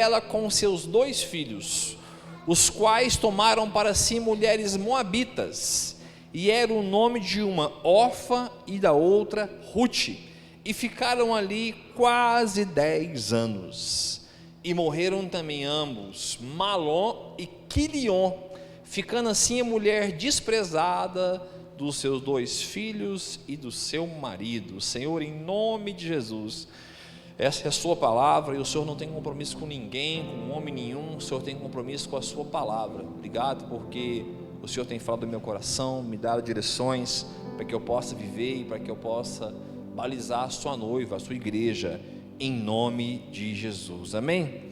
ela com seus 2 filhos, os quais tomaram para si mulheres moabitas, e era o nome de uma Orfa e da outra Rute, e ficaram ali quase 10 anos, e morreram também ambos, Malom e Quilion, ficando assim a mulher desprezada dos seus 2 filhos e do seu marido. Senhor, em nome de Jesus, essa é a sua palavra, e o Senhor não tem compromisso com ninguém, com homem nenhum, o Senhor tem compromisso com a sua palavra. Obrigado porque o Senhor tem falado do meu coração, me dado direções para que eu possa viver e para que eu possa balizar a sua noiva, a sua igreja, em nome de Jesus, amém?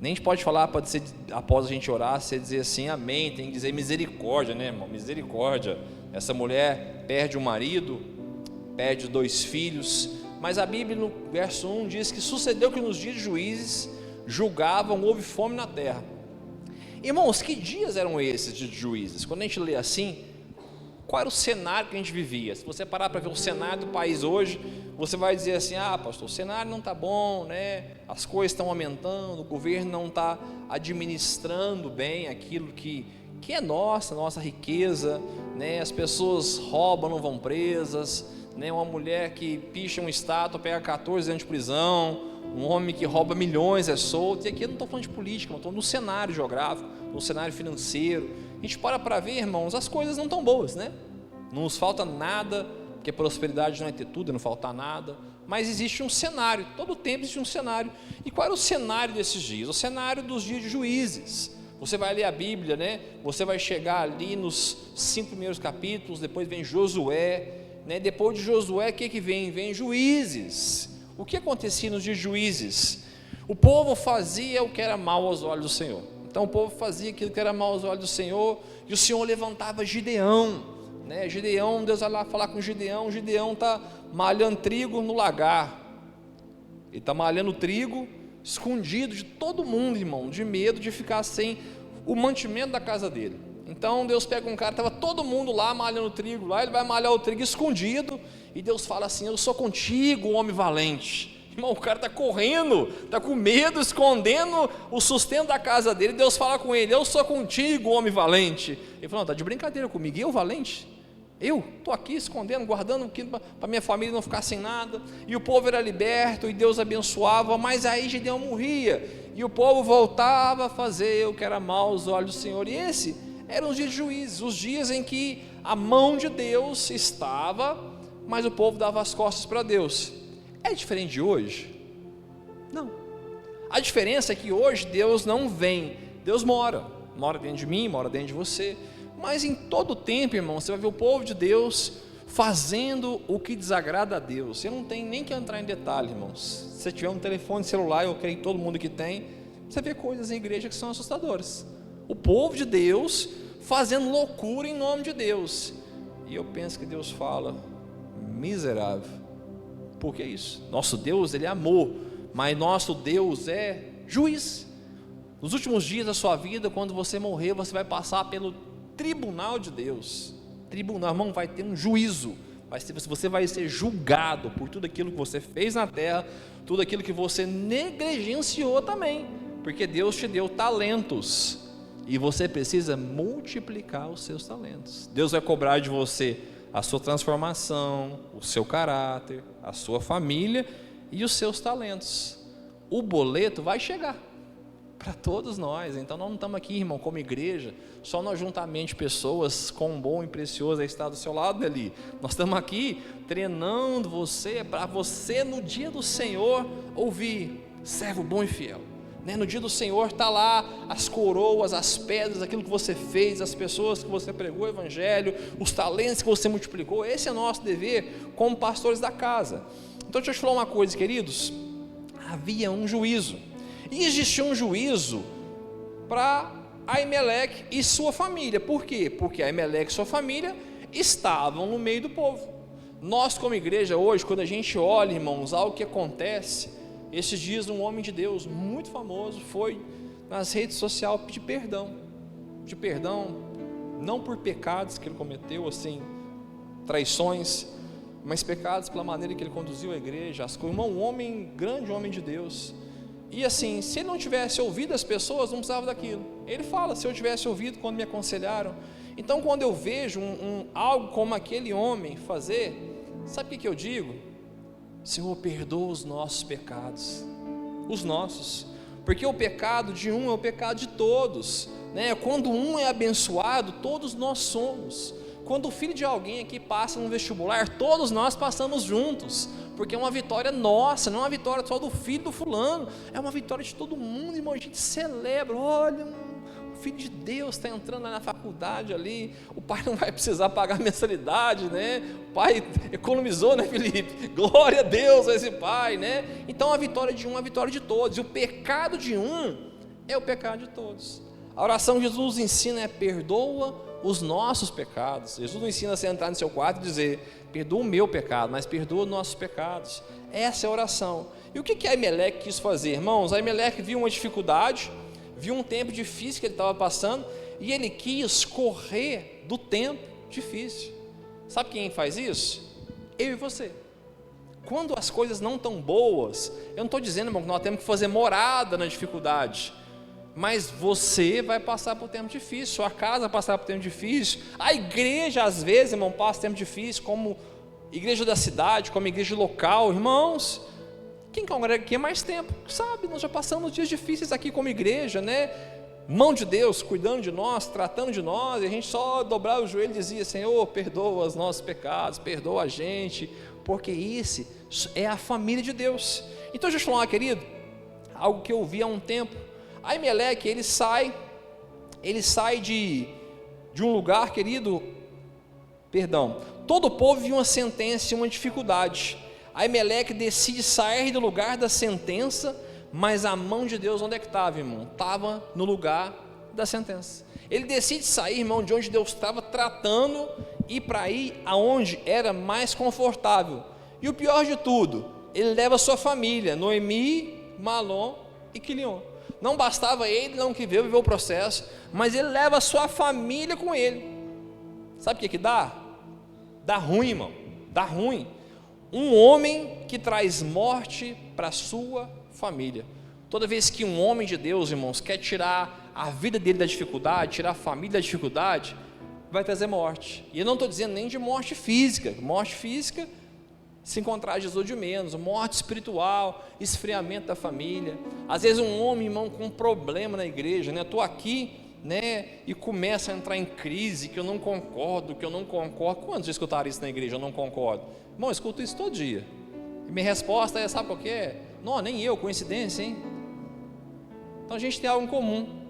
Nem a gente pode falar, pode ser após a gente orar, você dizer assim, amém, tem que dizer misericórdia, né, irmão? Misericórdia. Essa mulher perde o marido, perde 2 filhos, mas a Bíblia no verso 1 diz que sucedeu que nos dias de Juízes julgavam, houve fome na terra. Irmãos, que dias eram esses de Juízes? Quando a gente lê assim, qual era o cenário que a gente vivia? Se você parar para ver o cenário do país hoje, você vai dizer assim, pastor, o cenário não está bom, né? As coisas estão aumentando, o governo não está administrando bem aquilo que é nossa riqueza, né? As pessoas roubam, não vão presas, né? Uma mulher que picha um estátua pega 14 anos de prisão, um homem que rouba milhões é solto. E aqui eu não estou falando de política, eu estou no cenário geográfico, no cenário financeiro. A gente para ver, irmãos, as coisas não estão boas, né? Não nos falta nada, porque prosperidade não é ter tudo, não faltar nada, mas existe um cenário, todo tempo existe um cenário. E qual era o cenário desses dias? O cenário dos dias de Juízes. Você vai ler a Bíblia, né? Você vai chegar ali nos 5 primeiros capítulos, depois vem Josué, né? Depois de Josué, o que vem? Vem Juízes. O que acontecia nos dias de Juízes? O povo fazia o que era mal aos olhos do Senhor. Então o povo fazia aquilo que era mal aos olhos do Senhor, e o Senhor levantava Gideão, né? Gideão, Deus vai lá falar com Gideão. Gideão está malhando trigo no lagar, ele está malhando trigo escondido de todo mundo, irmão, de medo de ficar sem o mantimento da casa dele. Então Deus pega um cara, estava todo mundo lá malhando trigo, lá ele vai malhar o trigo escondido, e Deus fala assim, eu sou contigo, homem valente. Irmão, o cara está correndo, está com medo, escondendo o sustento da casa dele. Deus fala com ele, eu sou contigo, homem valente. Ele falou, não, está de brincadeira comigo, eu valente? Eu estou aqui escondendo, guardando para minha família não ficar sem nada. E o povo era liberto, e Deus abençoava, mas aí Gideão morria, e o povo voltava a fazer o que era mal aos olhos do Senhor. E esse eram os dias de Juízes, os dias em que a mão de Deus estava, mas o povo dava as costas para Deus. É diferente de hoje? Não. A diferença é que hoje Deus não vem, Deus mora dentro de mim, mora dentro de você, mas em todo o tempo, irmão, você vai ver o povo de Deus fazendo o que desagrada a Deus. Você não tem nem que entrar em detalhe, irmãos. Se você tiver um telefone celular, eu creio que todo mundo que tem, você vê coisas em igreja que são assustadoras. O povo de Deus fazendo loucura em nome de Deus, e eu penso que Deus fala, miserável, por que isso? Nosso Deus, Ele é amor, mas nosso Deus é juiz. Nos últimos dias da sua vida, quando você morrer, você vai passar pelo tribunal de Deus. Tribunal, irmão, vai ter um juízo, você vai ser julgado por tudo aquilo que você fez na terra, tudo aquilo que você negligenciou também, porque Deus te deu talentos, e você precisa multiplicar os seus talentos. Deus vai cobrar de você a sua transformação, o seu caráter, a sua família e os seus talentos. O boleto vai chegar para todos nós. Então nós não estamos aqui, irmão, como igreja, só no ajuntamento de pessoas com um bom e precioso aí está do seu lado ali. Nós estamos aqui treinando você, para você no dia do Senhor ouvir, servo bom e fiel. No dia do Senhor está lá as coroas, as pedras, aquilo que você fez, as pessoas que você pregou o evangelho, os talentos que você multiplicou. Esse é nosso dever como pastores da casa. Então deixa eu te falar uma coisa, queridos, havia um juízo, e existia um juízo para Aimeleque e sua família. Por quê? Porque Aimeleque e sua família estavam no meio do povo. Nós como igreja hoje, quando a gente olha, irmãos, algo que acontece, esses dias um homem de Deus muito famoso foi nas redes sociais pedir perdão, não por pecados que ele cometeu, assim, traições, mas pecados pela maneira que ele conduziu a igreja, um grande homem de Deus, E assim, se ele não tivesse ouvido as pessoas, não precisava daquilo. Ele fala, se eu tivesse ouvido quando me aconselharam. Então, quando eu vejo algo como aquele homem fazer, sabe o que eu digo? Senhor, perdoa os nossos pecados, os nossos, porque o pecado de um é o pecado de todos, né? Quando um é abençoado, todos nós somos. Quando o filho de alguém aqui passa no vestibular, todos nós passamos juntos, porque é uma vitória nossa, não é uma vitória só do filho do fulano, é uma vitória de todo mundo, irmão. A gente celebra, olha, o filho de Deus está entrando lá na faculdade ali, o pai não vai precisar pagar mensalidade, né? O pai economizou, né, Felipe? Glória a Deus a esse pai, né? Então a vitória de um é a vitória de todos, e o pecado de um é o pecado de todos. A oração que Jesus ensina é: perdoa os nossos pecados. Jesus não ensina você a entrar no seu quarto e dizer: perdoa o meu pecado, mas perdoa os nossos pecados. Essa é a oração. E o que Aimeleque quis fazer, irmãos? Aimeleque viu uma dificuldade, viu um tempo difícil que ele estava passando, e ele quis correr do tempo difícil. Sabe quem faz isso? Eu e você. Quando as coisas não estão boas, eu não estou dizendo, irmão, que nós temos que fazer morada na dificuldade, mas você vai passar por tempo difícil, sua casa vai passar por tempo difícil, a igreja às vezes, irmão, passa por tempo difícil, como igreja da cidade, como igreja local. Irmãos, quem congrega aqui há mais tempo sabe, nós já passamos dias difíceis aqui como igreja, né? Mão de Deus cuidando de nós, tratando de nós, e a gente só dobrava o joelho e dizia: Senhor, perdoa os nossos pecados, perdoa a gente, porque esse é a família de Deus. Então deixa eu falar, querido, algo que eu vi há um tempo. Aimeleque, ele sai de um lugar, querido, todo o povo viu uma sentença e uma dificuldade. Aimeleque decide sair do lugar da sentença, mas a mão de Deus onde é que estava, irmão? Estava no lugar da sentença. Ele decide sair, irmão, de onde Deus estava tratando, e para ir aonde era mais confortável. E o pior de tudo, ele leva a sua família, Noemi, Malom e Quilion. Não bastava ele, não que veio viver o processo, mas ele leva a sua família com ele. Sabe o que dá? Dá ruim, irmão, dá ruim. Um homem que traz morte para a sua família. Toda vez que um homem de Deus, irmãos, quer tirar a vida dele da dificuldade, tirar a família da dificuldade, vai trazer morte. E eu não estou dizendo nem de morte física, se encontrar Jesus de menos, morte espiritual, esfriamento da família. Às vezes um homem, irmão, com um problema na igreja, né? Estou aqui, né? E começa a entrar em crise, que eu não concordo. Quantos já escutaram isso na igreja? Eu não concordo. Irmão, eu escuto isso todo dia. E minha resposta é, sabe qual que é? Não, nem eu, coincidência, hein? Então a gente tem algo em comum.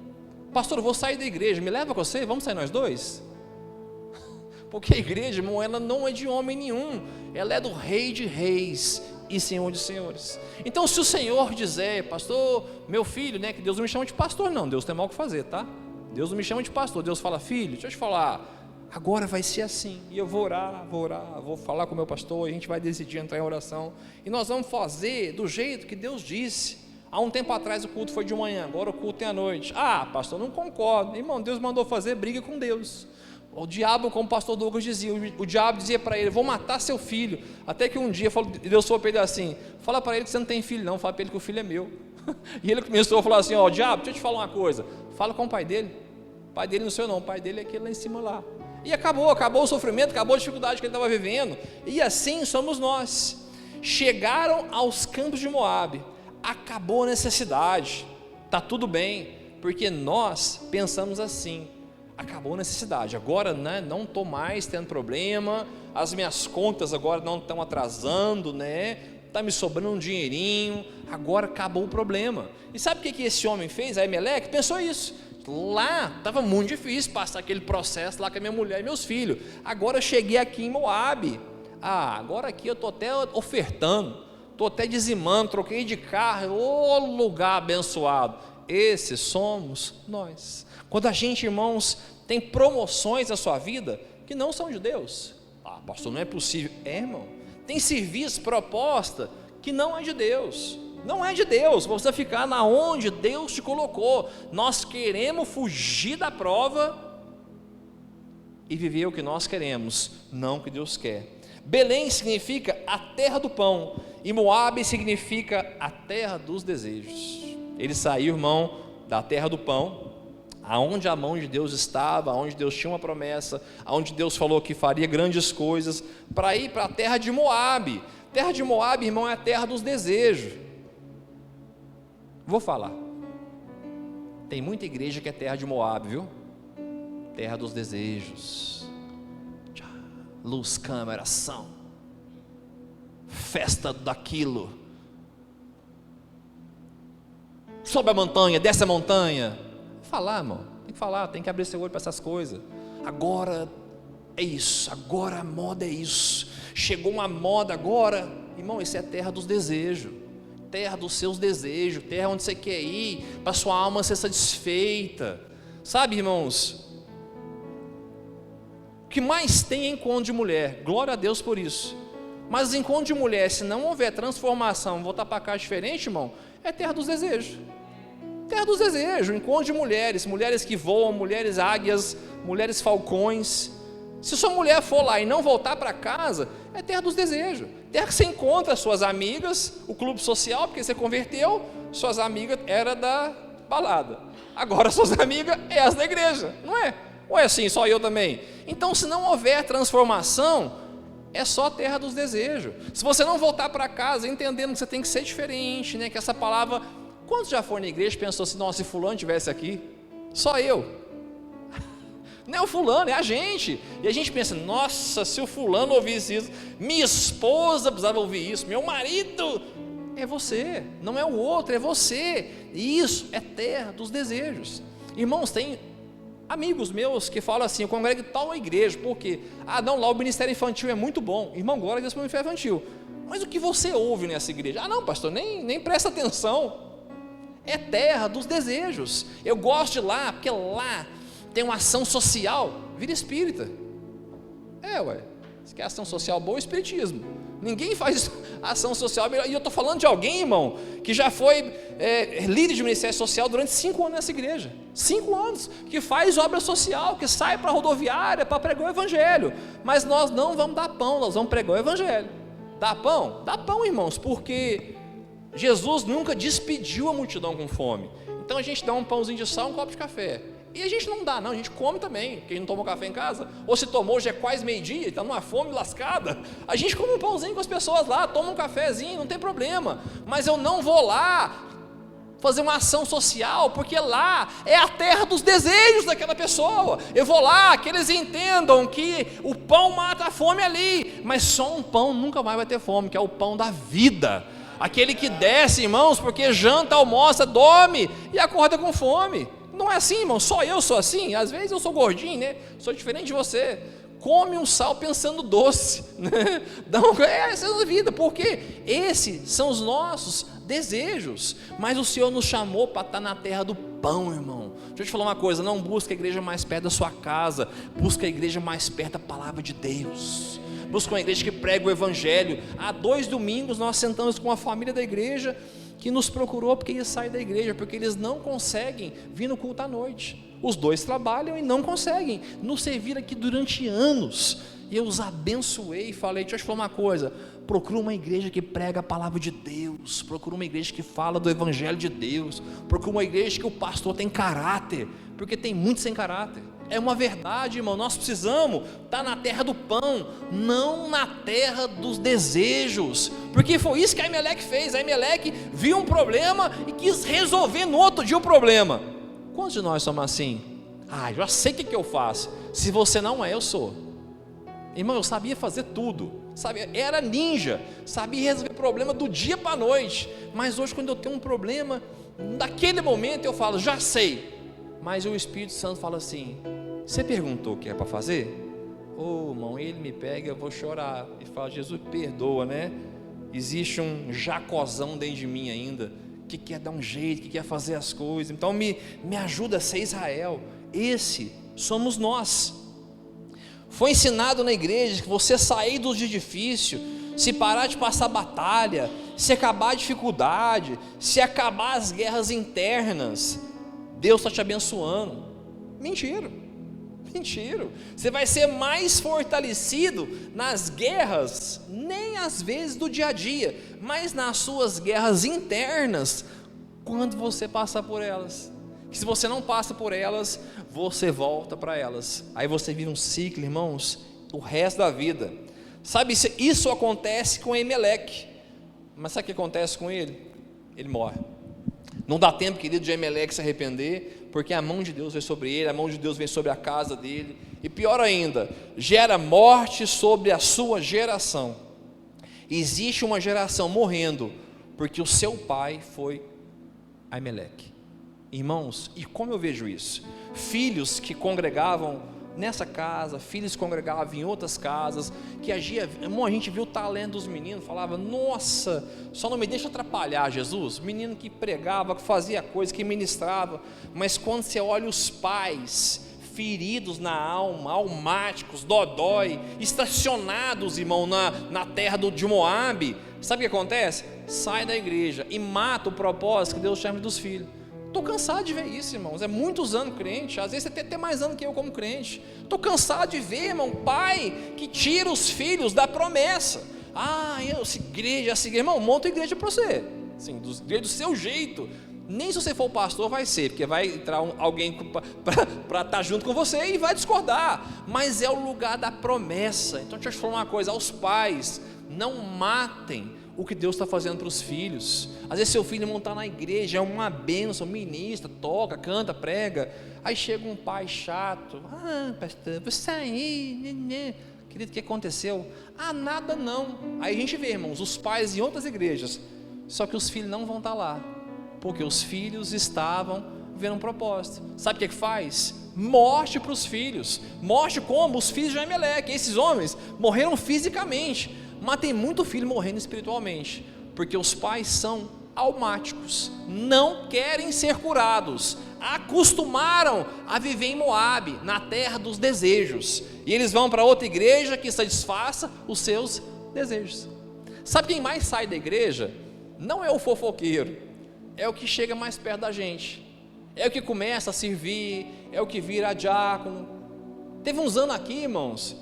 Pastor, eu vou sair da igreja, me leva com você, vamos sair nós dois? Porque a igreja, irmão, ela não é de homem nenhum, ela é do Rei de Reis e Senhor de Senhores. Então, se o Senhor dizer: pastor, meu filho, né, que Deus não me chama de pastor, não, Deus tem mal o que fazer, tá? Deus não me chama de pastor, Deus fala: filho, deixa eu te falar, agora vai ser assim, e eu vou orar, vou falar com o meu pastor, a gente vai decidir entrar em oração, e nós vamos fazer do jeito que Deus disse. Há um tempo atrás o culto foi de manhã, agora o culto é à noite. Ah, pastor, não concordo. Irmão, Deus mandou fazer, briga com Deus. O diabo, como o pastor Douglas dizia, o diabo dizia para ele: vou matar seu filho. Até que um dia Deus falou para ele assim: fala para ele que você não tem filho não, fala para ele que o filho é meu. E ele começou a falar assim: ó, diabo, deixa eu te falar uma coisa, fala com o pai dele. O pai dele não sou eu não, o pai dele é aquele lá em cima lá. E acabou o sofrimento, acabou a dificuldade que ele estava vivendo. E assim somos nós. Chegaram aos campos de Moabe, acabou a necessidade, está tudo bem, porque nós pensamos assim: acabou a necessidade, agora, né, não estou mais tendo problema, as minhas contas agora não estão atrasando, né, está me sobrando um dinheirinho, agora acabou o problema. E sabe o que esse homem fez? Aimeleque pensou isso: lá estava muito difícil passar aquele processo lá com a minha mulher e meus filhos, agora eu cheguei aqui em Moabe, agora aqui eu estou até ofertando, estou até dizimando, troquei de carro, ô lugar abençoado. Esses somos nós. Quando a gente, irmãos, tem promoções na sua vida que não são de Deus. Pastor, não é possível. Irmão, tem serviço, proposta que não é de Deus. Não é de Deus, você ficar na onde Deus te colocou. Nós queremos fugir da prova e viver o que nós queremos, não o que Deus quer. Belém significa a terra do pão, e Moabe significa a terra dos desejos. Ele saiu, irmão, da terra do pão, aonde a mão de Deus estava, aonde Deus tinha uma promessa, aonde Deus falou que faria grandes coisas, para ir para a terra de Moabe. Terra de Moabe, irmão, é a terra dos desejos. Vou falar. Tem muita igreja que é terra de Moabe, viu? Terra dos desejos. Luz, câmera, ação. Festa daquilo. Sobe a montanha, desce a montanha. Falar, irmão, tem que falar, tem que abrir seu olho para essas coisas. Agora é isso, agora a moda é isso. Chegou uma moda agora, irmão, isso é a terra dos desejos, terra dos seus desejos, terra onde você quer ir, para sua alma ser satisfeita. Sabe, irmãos, o que mais tem é encontro de mulher, glória a Deus por isso. Mas encontro de mulher, se não houver transformação, voltar para cá diferente, irmão, é terra dos desejos. Terra dos desejos, encontro de mulheres, mulheres que voam, mulheres águias, mulheres falcões. Se sua mulher for lá e não voltar para casa, é terra dos desejos. Terra que você encontra suas amigas, o clube social, porque você converteu, suas amigas eram da balada. Agora suas amigas é as da igreja, não é? Ou é assim, só eu também? Então, se não houver transformação, é só terra dos desejos. Se você não voltar para casa entendendo que você tem que ser diferente, né? Que essa palavra... Quantos já foram na igreja e pensou assim, nossa, se fulano estivesse aqui? Só eu. Não é o fulano, é a gente. E a gente pensa, nossa, se o fulano ouvisse isso, minha esposa precisava ouvir isso, meu marido. É você, não é o outro, é você. E isso é terra dos desejos. Irmãos, tem amigos meus que falam assim, eu congrego tal igreja, por quê? Ah, não, lá o ministério infantil é muito bom. Irmão, glória a Deus pelo ministério infantil. Mas o que você ouve nessa igreja? Ah, não, pastor, nem presta atenção. É terra dos desejos. Eu gosto de lá, porque lá tem uma ação social. Vira espírita. Ué, se quer ação social boa, espiritismo. Ninguém faz ação social. E eu estou falando de alguém, irmão, que já foi líder de ministério social durante 5 anos nessa igreja. 5 anos, que faz obra social, que sai para a rodoviária para pregar o evangelho. Mas nós não vamos dar pão, nós vamos pregar o evangelho. Dá pão? Dá pão, irmãos, porque Jesus nunca despediu a multidão com fome. Então a gente dá um pãozinho de sal, um copo de café. E a gente não dá, não, a gente come também. Quem não tomou café em casa, ou se tomou, já é quase meio-dia, está numa fome lascada. A gente come um pãozinho com as pessoas lá, toma um cafezinho, não tem problema. Mas eu não vou lá fazer uma ação social, porque lá é a terra dos desejos daquela pessoa. Eu vou lá, que eles entendam que o pão mata a fome ali, mas só um pão nunca mais vai ter fome, que é o pão da vida. Aquele que desce, irmãos, porque janta, almoça, dorme e acorda com fome. Não é assim, irmão, só eu sou assim. Às vezes eu sou gordinho, né? Sou diferente de você. Come um sal pensando doce, né? Essa é a vida, porque esses são os nossos desejos. Mas o Senhor nos chamou para estar na terra do pão, irmão. Deixa eu te falar uma coisa, não busca a igreja mais perto da sua casa, busca a igreja mais perto da palavra de Deus. Busca uma igreja que prega o evangelho. Há 2 domingos nós sentamos com a família da igreja que nos procurou porque ia sair da igreja, porque eles não conseguem vir no culto à noite. Os 2 trabalham e não conseguem nos servir aqui durante anos. E eu os abençoei e falei, deixa eu te falar uma coisa, procura uma igreja que prega a palavra de Deus, procura uma igreja que fala do evangelho de Deus, procura uma igreja que o pastor tem caráter, porque tem muito sem caráter. É uma verdade, irmão, nós precisamos estar na terra do pão, não na terra dos desejos, porque foi isso que a Aimeleque fez. A Aimeleque viu um problema e quis resolver no outro dia o problema. Quantos de nós somos assim? Ah, eu já sei o que eu faço. Se você não é, eu sou. Irmão, eu sabia fazer tudo, sabia, era ninja, sabia resolver problema do dia para a noite, mas hoje quando eu tenho um problema, naquele momento eu falo, já sei. Mas o Espírito Santo fala assim, você perguntou o que é para fazer? Irmão, ele me pega, eu vou chorar, e fala, Jesus perdoa, né? Existe um Jacozão dentro de mim ainda, que quer dar um jeito, que quer fazer as coisas, então me ajuda a ser Israel. Esse somos nós. Foi ensinado na igreja que você sair dos difíceis, se parar de passar batalha, se acabar a dificuldade, se acabar as guerras internas, Deus está te abençoando. Mentira. Você vai ser mais fortalecido nas guerras, nem às vezes do dia a dia, mas nas suas guerras internas, quando você passar por elas. Que se você não passa por elas, você volta para elas. Aí você vive um ciclo, irmãos, o resto da vida. Sabe, isso acontece com Emelec. Mas sabe o que acontece com ele? Ele morre. Não dá tempo, querido, de Emelec se arrepender, porque a mão de Deus vem sobre ele, a mão de Deus vem sobre a casa dele, e pior ainda, gera morte sobre a sua geração. Existe uma geração morrendo, porque o seu pai foi Emelec. Irmãos, e como eu vejo isso? Filhos que congregavam nessa casa, filhos que congregavam em outras casas, que agia, irmão, a gente viu o talento dos meninos, falava, nossa, só não me deixa atrapalhar, Jesus, menino que pregava, que fazia coisa, que ministrava, mas quando você olha os pais, feridos na alma, almáticos, dodói, estacionados, irmão, na terra de Moabe, sabe o que acontece? Sai da igreja e mata o propósito que Deus chama dos filhos. Estou cansado de ver isso, irmãos, é muitos anos crente, às vezes você tem até mais anos que eu como crente. Estou cansado de ver, irmão, pai que tira os filhos da promessa. Essa igreja, irmão, monta a igreja para você, assim, do seu jeito. Nem se você for pastor vai ser, porque vai entrar alguém para estar junto com você e vai discordar, mas é o lugar da promessa. Então deixa eu te falar uma coisa, aos pais, não matem o que Deus está fazendo para os filhos. Às vezes seu filho não está na igreja, é uma bênção, ministra, toca, canta, prega, aí chega um pai chato, pastor, vou sair, querido, o que aconteceu? Nada não. Aí a gente vê, irmãos, os pais em outras igrejas, só que os filhos não vão estar lá, porque os filhos estavam vivendo um propósito. Sabe o que faz? Morte para os filhos. Morte como? Os filhos de Emelec. Esses homens morreram fisicamente, mas tem muito filho morrendo espiritualmente, porque os pais são almáticos, não querem ser curados, acostumaram a viver em Moabe, na terra dos desejos, e eles vão para outra igreja que satisfaça os seus desejos. Sabe quem mais sai da igreja? Não é o fofoqueiro, é o que chega mais perto da gente, é o que começa a servir, é o que vira diácono. Teve uns anos aqui, irmãos,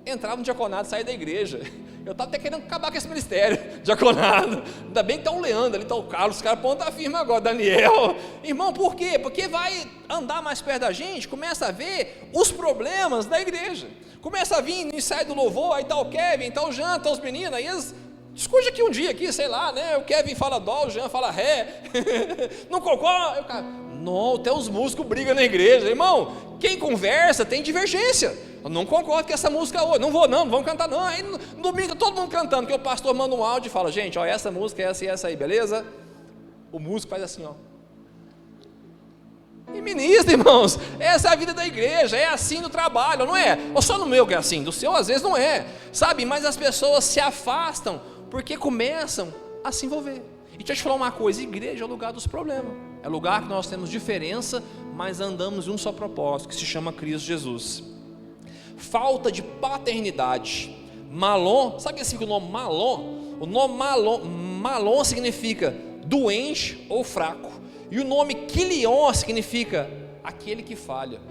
entrava no diaconado e saía da igreja. Eu estava até querendo acabar com esse ministério, diaconado. Ainda bem que está o Leandro, ali está o Carlos, os caras pontam a firma agora, Daniel. Irmão, por quê? Porque vai andar mais perto da gente, começa a ver os problemas da igreja. Começa a vir no ensaio do louvor, aí está o Kevin, está o Jean, está os meninos, aí eles discutem aqui um dia, aqui, sei lá, né? O Kevin fala dó, o Jean fala ré, não concorda. Não, até os músicos brigam na igreja, irmão. Quem conversa tem divergência. Eu não concordo com essa música hoje, não vamos cantar não. Aí no domingo todo mundo cantando, que o pastor manda um áudio e fala, gente, ó, essa música, essa e essa aí, beleza? O músico faz assim, ó. E ministra, irmãos, essa é a vida da igreja, é assim no trabalho, não é? Ou só no meu que é assim, do seu às vezes não é, sabe? Mas as pessoas se afastam, porque começam a se envolver. E deixa eu te falar uma coisa, igreja é o lugar dos problemas, é o lugar que nós temos diferença, mas andamos em um só propósito, que se chama Cristo Jesus. Falta de paternidade. Malon, sabe assim que o nome Malon? O nome Malon significa doente ou fraco, e o nome Quilion significa aquele que falha.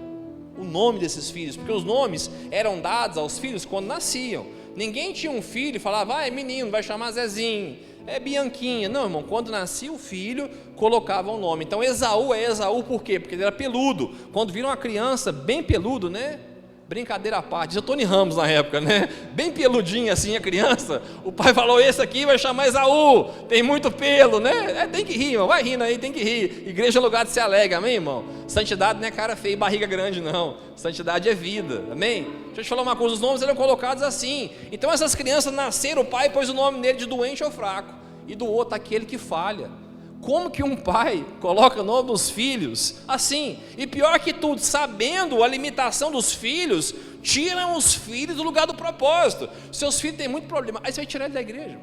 O nome desses filhos, porque os nomes eram dados aos filhos quando nasciam. Ninguém tinha um filho e falava, é menino, vai chamar Zezinho, é Bianquinha. Não, irmão, quando nascia o filho, colocava um nome. Então Esaú é Esaú por quê? Porque ele era peludo. Quando viram uma criança bem peludo, né? Brincadeira à parte, já Tony Ramos na época, né? Bem peludinha assim a criança, o pai falou, esse aqui vai chamar Esaú, tem muito pelo, né? Tem que rir, irmão, vai rindo aí, tem que rir. Igreja é lugar de se alegre, amém, irmão? Santidade não é cara feia e barriga grande, não. Santidade é vida, amém? Deixa eu te falar uma coisa, os nomes eram colocados assim. Então essas crianças nasceram, o pai pôs o nome nele de doente ou fraco, e do outro aquele que falha. Como que um pai coloca o nome dos filhos assim? E pior que tudo, sabendo a limitação dos filhos, tiram os filhos do lugar do propósito. Seus filhos têm muito problema, aí você vai tirar ele da igreja,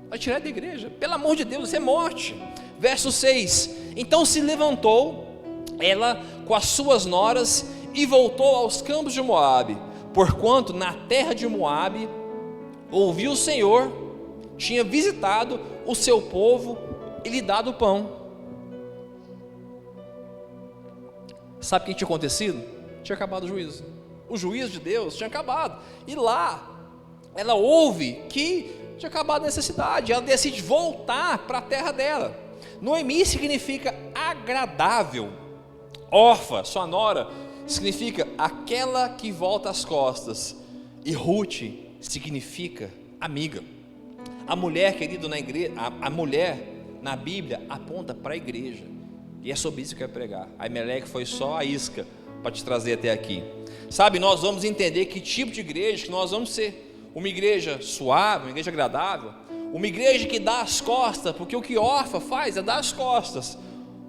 vai tirar ele da igreja, pelo amor de Deus, isso é morte. Verso 6, então se levantou ela com as suas noras e voltou aos campos de Moabe, porquanto na terra de Moabe ouviu o Senhor, tinha visitado o seu povo e lhe dado o pão. Sabe o que tinha acontecido? Tinha acabado o juízo. O juízo de Deus tinha acabado. E lá, ela ouve que tinha acabado a necessidade. Ela decide voltar para a terra dela. Noemi significa agradável. Orfa, sua nora, significa aquela que volta as costas. E Ruth significa amiga. A mulher, querido, na igreja, a mulher na Bíblia aponta para a igreja. E é sobre isso que eu quero pregar. A Emelec foi só a isca para te trazer até aqui. Sabe, nós vamos entender que tipo de igreja que nós vamos ser. Uma igreja suave, uma igreja agradável, uma igreja que dá as costas, porque o que Orfa faz é dar as costas.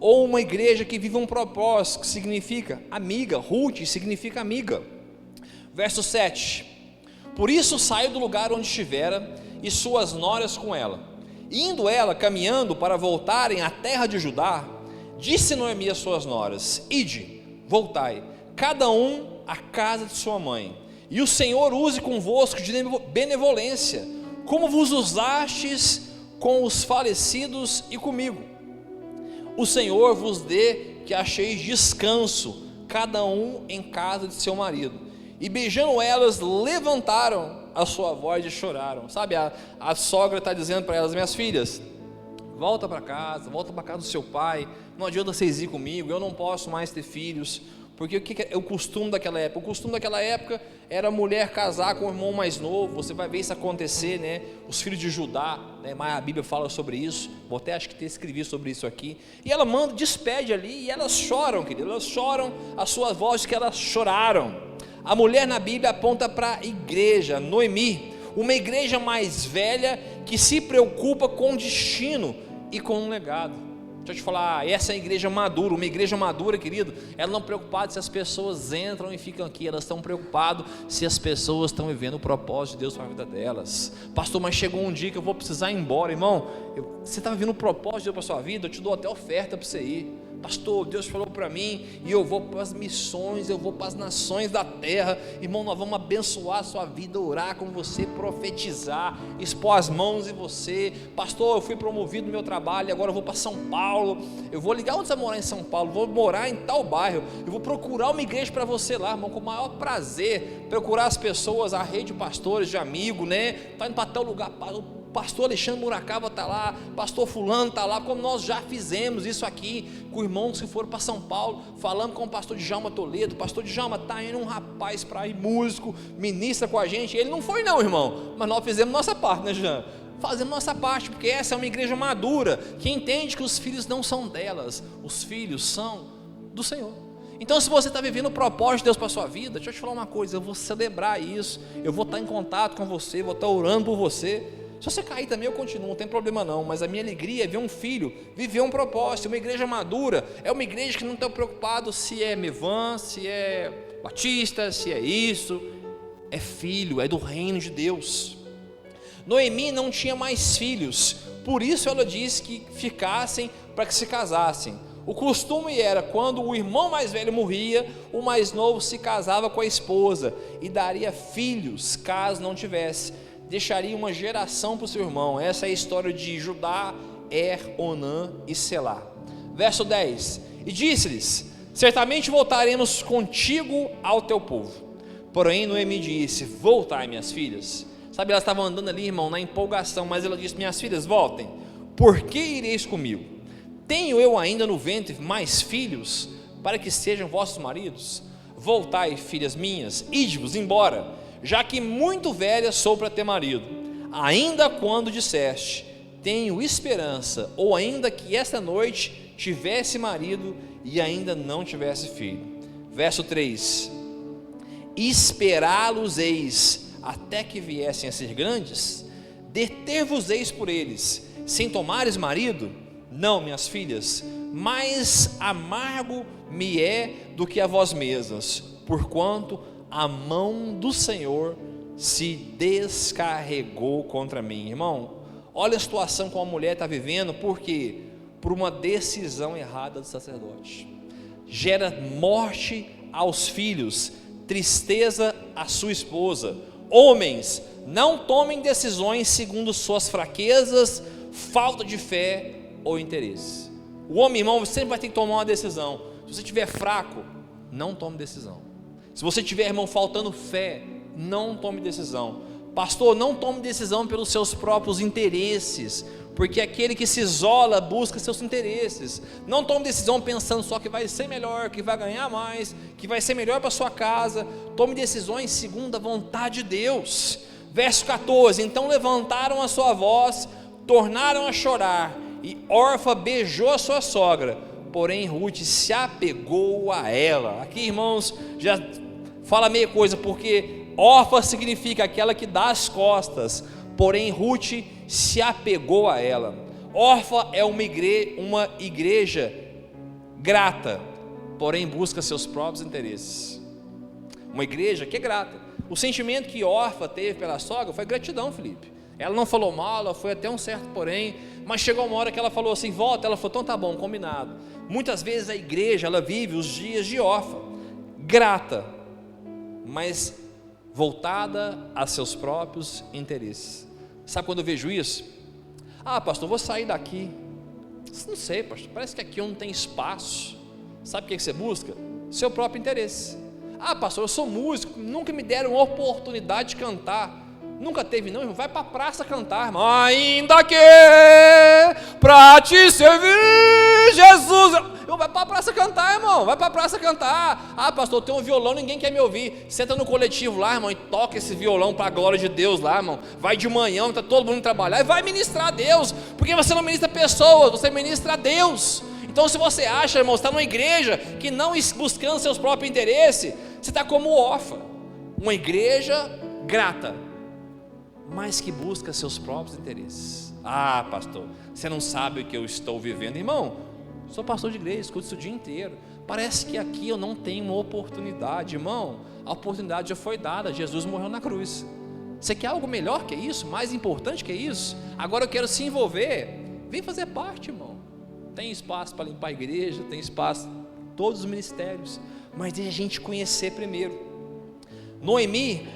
Ou uma igreja que vive um propósito, que significa amiga. Ruth significa amiga. Verso 7. Por isso saiu do lugar onde estivera, e suas noras com ela. Indo ela, caminhando para voltarem à terra de Judá, disse Noemi às suas noras: Ide, voltai, cada um à casa de sua mãe, e o Senhor use convosco de benevolência, como vos usastes com os falecidos e comigo. O Senhor vos dê que acheis descanso, cada um em casa de seu marido. E beijando elas, levantaram a sua voz e choraram. Sabe, a sogra está dizendo para elas: minhas filhas, volta para casa do seu pai, não adianta vocês ir comigo, eu não posso mais ter filhos. Porque o que é o costume daquela época? O costume daquela época era a mulher casar com o irmão mais novo. Você vai ver isso acontecer, né? Os filhos de Judá, né? Mas a Bíblia fala sobre isso. Vou até acho que ter escrevido sobre isso aqui. E ela manda, despede ali, e elas choram, querido. Elas choram as suas vozes que elas choraram. A mulher na Bíblia aponta para a igreja, Noemi, uma igreja mais velha que se preocupa com o destino e com um legado. Deixa eu te falar, essa é a igreja madura. Uma igreja madura, querido, ela não está preocupada se as pessoas entram e ficam aqui, elas estão preocupadas se as pessoas estão vivendo o propósito de Deus para a vida delas. Pastor, mas chegou um dia que eu vou precisar ir embora. Irmão, você está vivendo o propósito de Deus para a sua vida, eu te dou até oferta para você ir. Pastor, Deus falou para mim, e eu vou para as missões, eu vou para as nações da terra. Irmão, nós vamos abençoar a sua vida, orar com você, profetizar, expor as mãos em você. Pastor, eu fui promovido no meu trabalho, agora eu vou para São Paulo. Eu vou ligar onde você vai morar em São Paulo, vou morar em tal bairro, eu vou procurar uma igreja para você lá, irmão, com o maior prazer, procurar as pessoas, a rede de pastores, de amigos, né? Está indo para tal lugar, pastor Alexandre Muracaba está lá, pastor fulano está lá, como nós já fizemos isso aqui, com irmãos que foram para São Paulo, falando com o pastor Djalma Toledo. Pastor Djalma, está indo um rapaz para ir músico, ministra com a gente. Ele não foi não, irmão, mas nós fizemos nossa parte, né, Jean? Fazemos nossa parte, porque essa é uma igreja madura, que entende que os filhos não são delas, os filhos são do Senhor. Então, se você está vivendo o propósito de Deus para a sua vida, deixa eu te falar uma coisa, eu vou celebrar isso, eu vou estar em contato com você, vou estar orando por você. Se você cair também eu continuo, não tem problema não, mas a minha alegria é ver um filho viver um propósito. Uma igreja madura é uma igreja que não está preocupado se é Mevan, se é Batista, se é isso, é filho, é do reino de Deus. Noemi não tinha mais filhos, por isso ela disse que ficassem para que se casassem. O costume era, quando o irmão mais velho morria, o mais novo se casava com a esposa e daria filhos caso não tivesse. Deixaria uma geração para o seu irmão. Essa é a história de Judá, Onã e Selá. Verso 10. E disse-lhes: certamente voltaremos contigo ao teu povo. Porém Noemi disse: voltai, minhas filhas. Sabe, elas estavam andando ali, irmão, na empolgação, mas ela disse: minhas filhas, voltem. Por que ireis comigo? Tenho eu ainda no ventre mais filhos, para que sejam vossos maridos? Voltai, filhas minhas, ide-vos embora, já que muito velha sou para ter marido. Ainda quando disseste: tenho esperança, ou ainda que esta noite tivesse marido e ainda não tivesse filho. Verso 3: esperá-los-eis até que viessem a ser grandes? Deter-vos-eis por eles, sem tomares marido? Não, minhas filhas, mais amargo me é do que a vós mesmas, porquanto a mão do Senhor se descarregou contra mim. Irmão, olha a situação que a mulher está vivendo, porque por uma decisão errada do sacerdote, gera morte aos filhos, tristeza à sua esposa. Homens, não tomem decisões segundo suas fraquezas, falta de fé ou interesse. O homem, irmão, sempre vai ter que tomar uma decisão. Se você estiver fraco, não tome decisão. Se você tiver, irmão, faltando fé, não tome decisão. Pastor, não tome decisão pelos seus próprios interesses, porque aquele que se isola busca seus interesses. Não tome decisão pensando só que vai ser melhor, que vai ganhar mais, que vai ser melhor para sua casa. Tome decisões segundo a vontade de Deus. Verso 14: então levantaram a sua voz, tornaram a chorar, e Orfa beijou a sua sogra, porém Ruth se apegou a ela. Aqui, irmãos, já fala meia coisa, porque Orfa significa aquela que dá as costas, porém Ruth se apegou a ela. Orfa é uma igreja grata, porém busca seus próprios interesses. Uma igreja que é grata. O sentimento que Orfa teve pela sogra foi gratidão, Felipe. Ela não falou mal, ela foi até um certo porém, mas chegou uma hora que ela falou assim: volta. Ela falou: então tá bom, combinado. Muitas vezes a igreja, ela vive os dias de Orfa, grata, mas voltada a seus próprios interesses. Sabe quando eu vejo isso? Ah, pastor, vou sair daqui. Não sei, pastor, parece que aqui não tem espaço. Sabe o que você busca? Seu próprio interesse. Ah, pastor, eu sou músico, nunca me deram oportunidade de cantar. Nunca teve não, irmão? Vai para a praça cantar, irmão. Ainda que para te servir, Jesus. Vai para a praça cantar, irmão. Vai para a praça cantar. Ah, pastor, tem um violão, ninguém quer me ouvir. Senta no coletivo lá, irmão, e toca esse violão para a glória de Deus lá, irmão. Vai de manhã, está todo mundo trabalhar, e vai ministrar a Deus, porque você não ministra pessoas, você ministra a Deus. Então, se você acha, irmão, você está numa igreja que não buscando seus próprios interesses, você está como Orfa, uma igreja grata, mas que busca seus próprios interesses. Ah, pastor, você não sabe o que eu estou vivendo. Irmão, sou pastor de igreja, escuto isso o dia inteiro. Parece que aqui eu não tenho uma oportunidade. Irmão, a oportunidade já foi dada, Jesus morreu na cruz. Você quer algo melhor que isso? Mais importante que isso? Agora eu quero se envolver. Vem fazer parte, irmão. Tem espaço para limpar a igreja, tem espaço em todos os ministérios, mas deixa a gente conhecer primeiro. Noemi,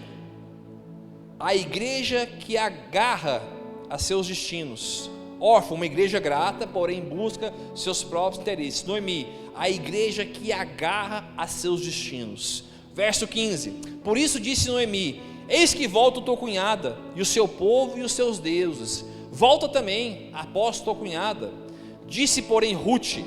a igreja que agarra a seus destinos. Orfa, uma igreja grata, porém busca seus próprios interesses. Noemi, a igreja que agarra a seus destinos. Verso 15: por isso disse Noemi: eis que volta tua cunhada, e o seu povo e os seus deuses. Volta também, após tua cunhada. Disse, porém, Ruth: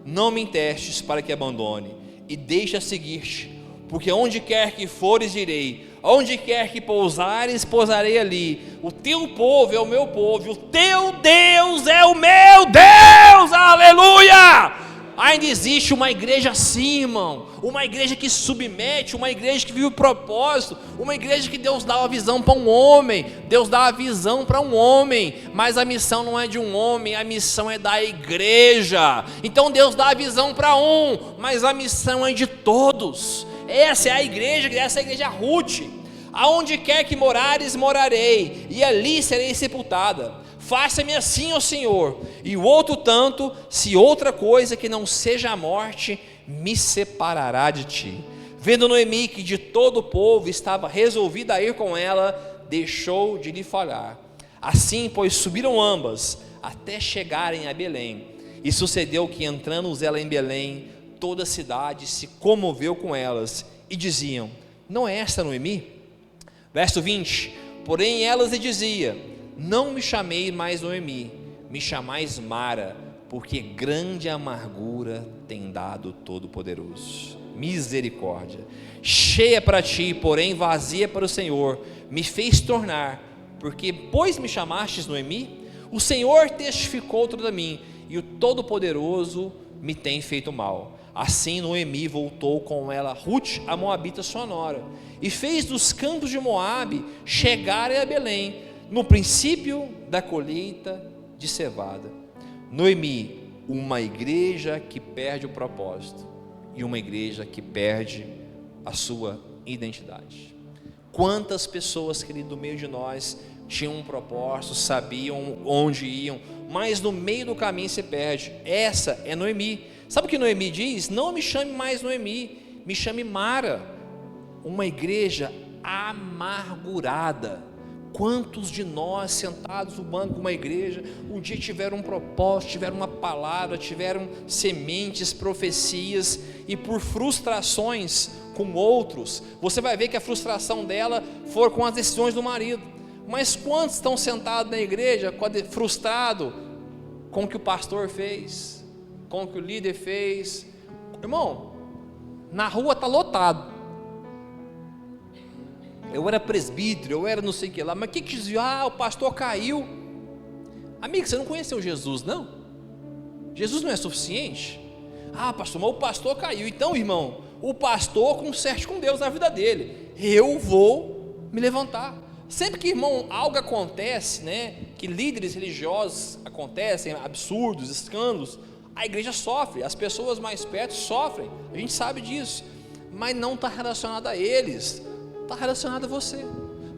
não me intestes para que abandone, e deixa seguir-te, porque onde quer que fores irei, onde quer que pousares, pousarei ali. O teu povo é o meu povo, o teu Deus é o meu Deus. Aleluia! Ainda existe uma igreja assim, irmão, uma igreja que submete, uma igreja que vive o propósito, uma igreja que Deus dá uma visão para um homem, Deus dá a visão para um homem, mas a missão não é de um homem, a missão é da igreja. Então Deus dá a visão para um, mas a missão é de todos. Essa é a igreja, essa é a igreja Ruth. Aonde quer que morares, morarei, e ali serei sepultada. Faça-me assim, ó Senhor, e o outro tanto, se outra coisa que não seja a morte me separará de ti. Vendo Noemi que de todo o povo estava resolvida a ir com ela, deixou de lhe falar. Assim, pois, subiram ambas até chegarem a Belém. E sucedeu que, entrando ela em Belém, toda a cidade se comoveu com elas, e diziam: não é esta Noemi? Verso 20: porém elas lhe diziam: não me chamei mais Noemi, me chamais Mara, porque grande amargura tem dado Todo-Poderoso. Misericórdia, cheia para ti, porém vazia para o Senhor, me fez tornar, porque pois me chamastes Noemi, o Senhor testificou contra mim, e o Todo-Poderoso me tem feito mal. Assim Noemi voltou com ela Ruth, a moabita sua nora, e fez dos campos de Moabe chegarem a Belém, no princípio da colheita de cevada. Noemi, uma igreja que perde o propósito, e uma igreja que perde a sua identidade. Quantas pessoas, querido, no meio de nós tinham um propósito, sabiam onde iam, mas no meio do caminho se perde. Essa é Noemi. Sabe o que Noemi diz? Não me chame mais Noemi, me chame Mara. Uma igreja amargurada. Quantos de nós sentados no banco de uma igreja um dia tiveram um propósito, tiveram uma palavra, tiveram sementes, profecias, e por frustrações com outros, você vai ver que a frustração dela foi com as decisões do marido. Mas quantos estão sentados na igreja frustrados com o que o pastor fez, com o que o líder fez? Irmão, na rua está lotado. Eu era presbítero, eu era não sei o que lá, mas o que dizia? O pastor caiu. Amigo, você não conheceu Jesus, não? Jesus não é suficiente? Pastor, mas o pastor caiu. Então, irmão, o pastor conserte com Deus na vida dele. Eu vou me levantar. Sempre que, irmão, algo acontece, né, que líderes religiosos acontecem, absurdos, escândalos, a igreja sofre, as pessoas mais perto sofrem, a gente sabe disso, mas não está relacionado a eles, está relacionado a você.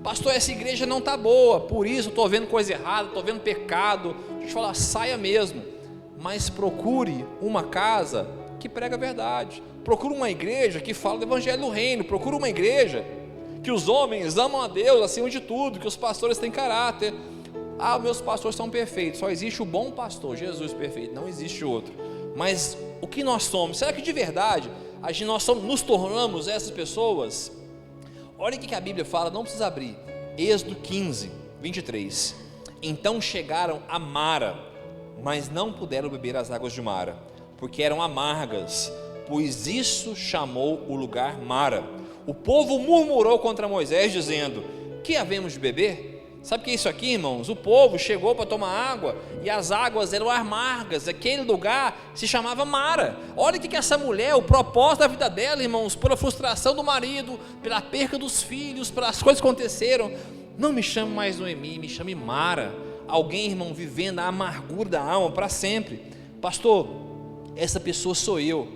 Pastor, essa igreja não está boa, por isso eu estou vendo coisa errada, estou vendo pecado. Deixa eu te falar, saia mesmo, mas procure uma casa que prega a verdade, procure uma igreja que fala do evangelho do reino, procure uma igreja que os homens amam a Deus acima de tudo, que os pastores têm caráter. Meus pastores são perfeitos. Só existe o bom pastor, Jesus perfeito, não existe outro. Mas o que nós somos? Será que de verdade nos tornamos essas pessoas? Olha o que a Bíblia fala, não precisa abrir. Êxodo 15, 23. Então chegaram a Mara, mas não puderam beber as águas de Mara, porque eram amargas, pois isso chamou o lugar Mara. O povo murmurou contra Moisés, dizendo: que havemos de beber? Sabe o que é isso aqui, irmãos? O povo chegou para tomar água e as águas eram amargas. Aquele lugar se chamava Mara. Olha o que essa mulher, o propósito da vida dela, irmãos, pela frustração do marido, pela perca dos filhos, pelas coisas que aconteceram. Não me chame mais Noemi, me chame Mara. Alguém, irmão, vivendo a amargura da alma para sempre. Pastor, essa pessoa sou eu.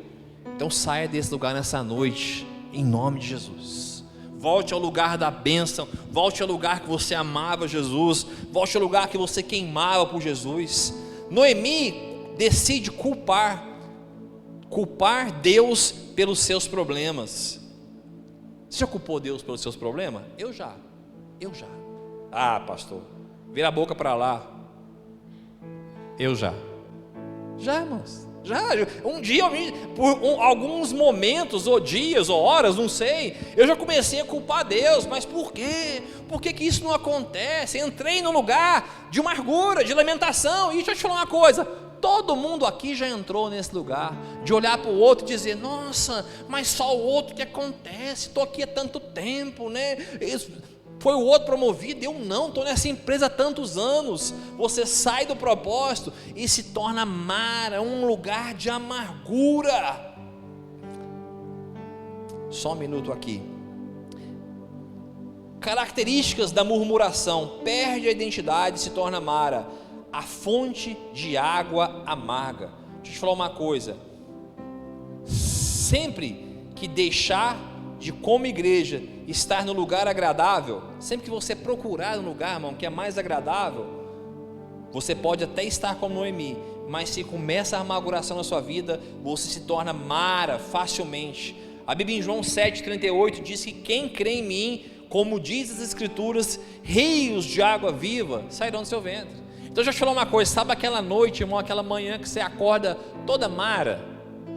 Então saia desse lugar nessa noite, em nome de Jesus. Volte ao lugar da bênção, volte ao lugar que você amava Jesus, volte ao lugar que você queimava por Jesus. Noemi decide culpar Deus pelos seus problemas. Você já culpou Deus pelos seus problemas? Eu já. Pastor, vira a boca para lá. Eu já, irmãos. Um dia, por alguns momentos, ou dias, ou horas, não sei, eu já comecei a culpar Deus. Mas por quê? Por que isso não acontece? Entrei num lugar de amargura, de lamentação. E deixa eu te falar uma coisa, todo mundo aqui já entrou nesse lugar, de olhar para o outro e dizer: nossa, mas só o outro que acontece, estou aqui há tanto tempo, né? Foi o outro promovido, eu não, estou nessa empresa há tantos anos. Você sai do propósito e se torna Mara, um lugar de amargura. Só um minuto aqui. Características da murmuração: perde a identidade, se torna Mara, a fonte de água amarga. Deixa eu te falar uma coisa, sempre que deixar de, como igreja, estar no lugar agradável, sempre que você procurar um lugar, irmão, que é mais agradável, você pode até estar como Noemi, mas se começa a amarguração na sua vida, você se torna Mara facilmente. A Bíblia em João 7,38 diz que quem crê em mim, como diz as Escrituras, rios de água viva sairão do seu ventre. Então deixa eu te falar uma coisa, sabe aquela noite, irmão, aquela manhã que você acorda toda Mara,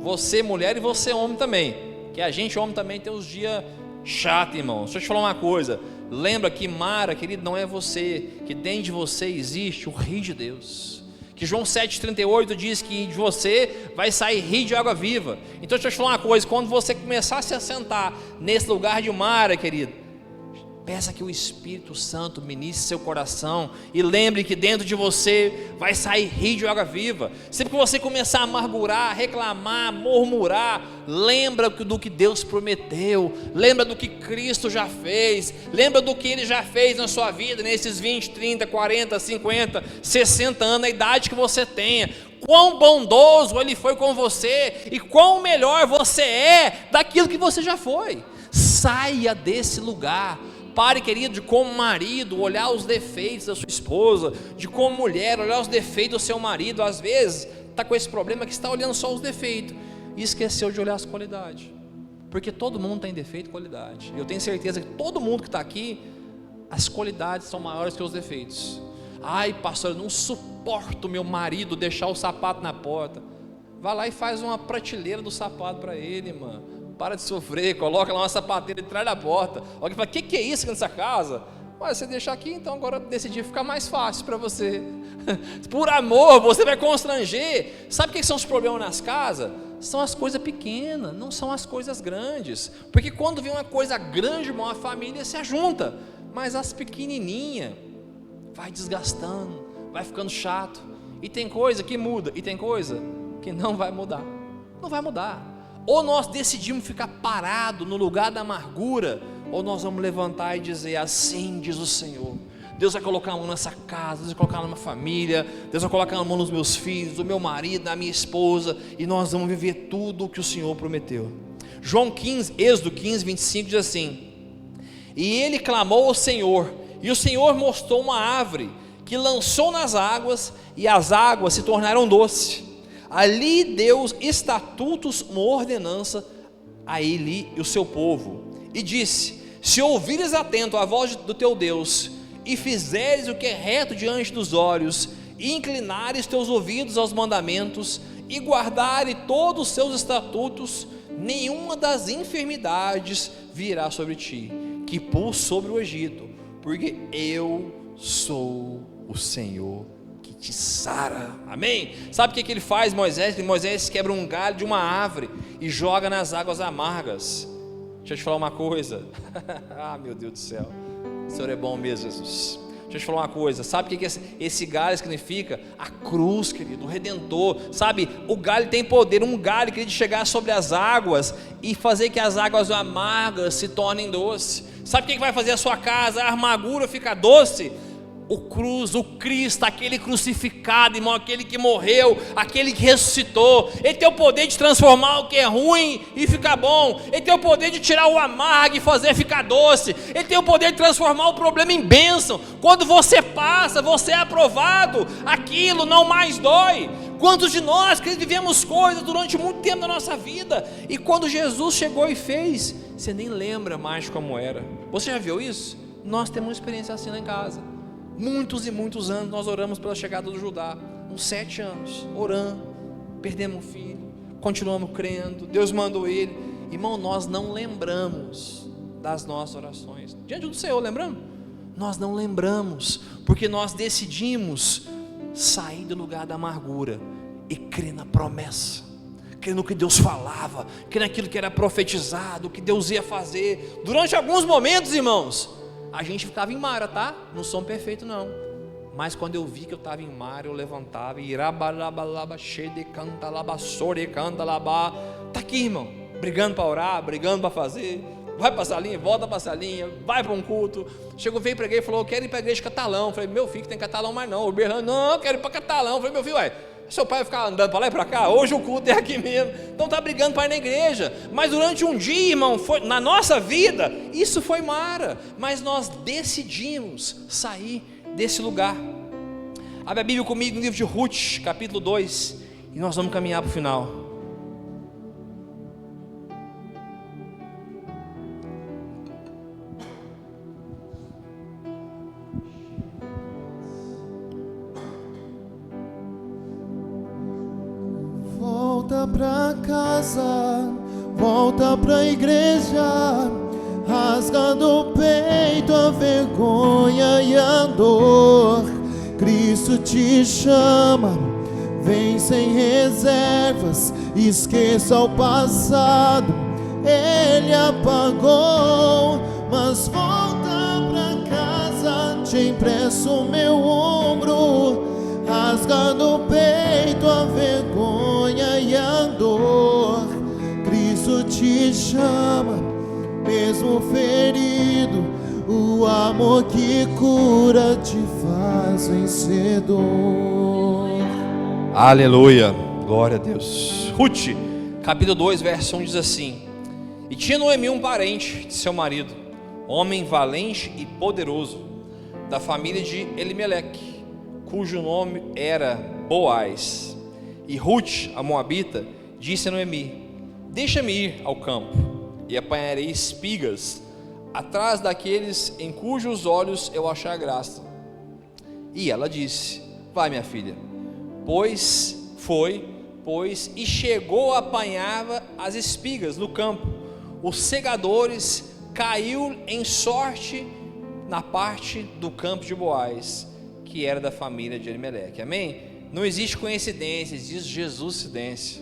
você mulher e você homem também, que a gente homem também tem os dias chatos, irmão. Deixa eu te falar uma coisa, lembra que Mara, querido, não é você, que dentro de você existe o rio de Deus, que João 7,38 diz que de você vai sair rio de água viva. Então deixa eu te falar uma coisa, quando você começar a se assentar nesse lugar de Mara, querido, peça que o Espírito Santo ministre seu coração e lembre que dentro de você vai sair rio de água viva. Sempre que você começar a amargurar, reclamar, murmurar, lembra do que Deus prometeu, lembra do que Cristo já fez, lembra do que Ele já fez na sua vida nesses 20, 30, 40, 50, 60 anos, a idade que você tenha. Quão bondoso Ele foi com você e quão melhor você é daquilo que você já foi. Saia desse lugar. Pare, querido, de como marido olhar os defeitos da sua esposa, de como mulher olhar os defeitos do seu marido. Às vezes está com esse problema que está olhando só os defeitos e esqueceu de olhar as qualidades, porque todo mundo tem defeito e qualidade. Eu tenho certeza que todo mundo que está aqui, as qualidades são maiores que os defeitos. Pastor, eu não suporto meu marido deixar o sapato na porta. Vai lá e faz uma prateleira do sapato para ele, mano. Para de sofrer, coloca lá uma sapateira de trás da porta. Alguém fala: que é isso nessa casa? Mas você deixa aqui, então agora decidi ficar mais fácil para você. Por amor, você vai constranger. Sabe o que são os problemas nas casas? São as coisas pequenas, não são as coisas grandes. Porque quando vem uma coisa grande, irmão, a família se ajunta. Mas as pequenininhas vai desgastando, vai ficando chato. E tem coisa que muda, e tem coisa que não vai mudar. Não vai mudar. Ou nós decidimos ficar parado no lugar da amargura, ou nós vamos levantar e dizer: assim diz o Senhor. Deus vai colocar a mão nessa casa, Deus vai colocar na minha família, Deus vai colocar a mão nos meus filhos, no meu marido, na minha esposa, e nós vamos viver tudo o que o Senhor prometeu. Êxodo 15, 25 diz assim: e ele clamou ao Senhor, e o Senhor mostrou uma árvore, que lançou nas águas, e as águas se tornaram doce. Ali deu estatutos, uma ordenança a ele e o seu povo, e disse: se ouvires atento a voz do teu Deus, e fizeres o que é reto diante dos olhos, e inclinares teus ouvidos aos mandamentos, e guardares todos os seus estatutos, nenhuma das enfermidades virá sobre ti, que pus sobre o Egito, porque eu sou o Senhor que te sara. Amém? Sabe o que ele faz, Moisés? Moisés quebra um galho de uma árvore e joga nas águas amargas. Deixa eu te falar uma coisa. Ah, meu Deus do céu, o Senhor é bom mesmo, Jesus. Deixa eu te falar uma coisa. Sabe o que esse galho significa? A cruz, querido, o Redentor. Sabe, o galho tem poder. Um galho, querido, de chegar sobre as águas e fazer que as águas amargas se tornem doces. Sabe o que vai fazer a sua casa, a amargura ficar doce? O Cristo, aquele crucificado, irmão, aquele que morreu, aquele que ressuscitou. Ele tem o poder de transformar o que é ruim e ficar bom. Ele tem o poder de tirar o amargo e fazer ficar doce. Ele tem o poder de transformar o problema em bênção. Quando você passa, você é aprovado, aquilo não mais dói. Quantos de nós que vivemos coisas durante muito tempo da nossa vida, e quando Jesus chegou e fez, você nem lembra mais como era. Você já viu isso? Nós temos uma experiência assim lá em casa. Muitos e muitos anos nós oramos pela chegada do Judá, uns 7 anos, orando, perdemos um filho, continuamos crendo, Deus mandou ele. Irmão, nós não lembramos das nossas orações, diante do Senhor, lembramos? Nós não lembramos, porque nós decidimos sair do lugar da amargura e crer na promessa, crer no que Deus falava, crer naquilo que era profetizado, o que Deus ia fazer. Durante alguns momentos, irmãos, a gente ficava em Mara, tá? Não somos perfeitos não, mas quando eu vi que eu estava em Mara, eu levantava e tá aqui, irmão, brigando para orar, brigando para fazer. Vai para a salinha, volta para a salinha, vai para um culto. Chegou, veio para a igreja e falou: eu quero ir para a igreja de Catalão. Eu falei: meu filho, que tem Catalão mais não. O berrando: não, eu quero ir para Catalão. Eu falei: meu filho, seu pai vai ficar andando para lá e para cá? Hoje o culto é aqui mesmo. Então está brigando para ir na igreja. Mas durante um dia, irmão, na nossa vida, isso foi Mara. Mas nós decidimos sair desse lugar. Abre a Bíblia comigo no livro de Ruth, capítulo 2, e nós vamos caminhar para o final. Volta pra casa, volta pra igreja, rasgando o peito a vergonha e a dor. Cristo te chama, vem sem reservas, esqueça o passado, Ele apagou. Mas volta pra casa, te empresto o meu ombro, rasgando o peito a vergonha e a dor. Cristo te chama, mesmo ferido, o amor que cura te faz vencedor. Aleluia, glória a Deus. Ruth, capítulo 2, verso 1 diz assim: e tinha Noemi um parente de seu marido, homem valente e poderoso, da família de Elimeleque, cujo nome era Boaz. E Ruth, a moabita, disse a Noemi: deixa-me ir ao campo, e apanharei espigas atrás daqueles em cujos olhos eu achar graça. E ela disse: vai, minha filha. Foi, e chegou, apanhava as espigas no campo. Os segadores caiu em sorte na parte do campo de Boaz, que era da família de Elimeleque. Amém? Não existe coincidência, existe Jesuscidência.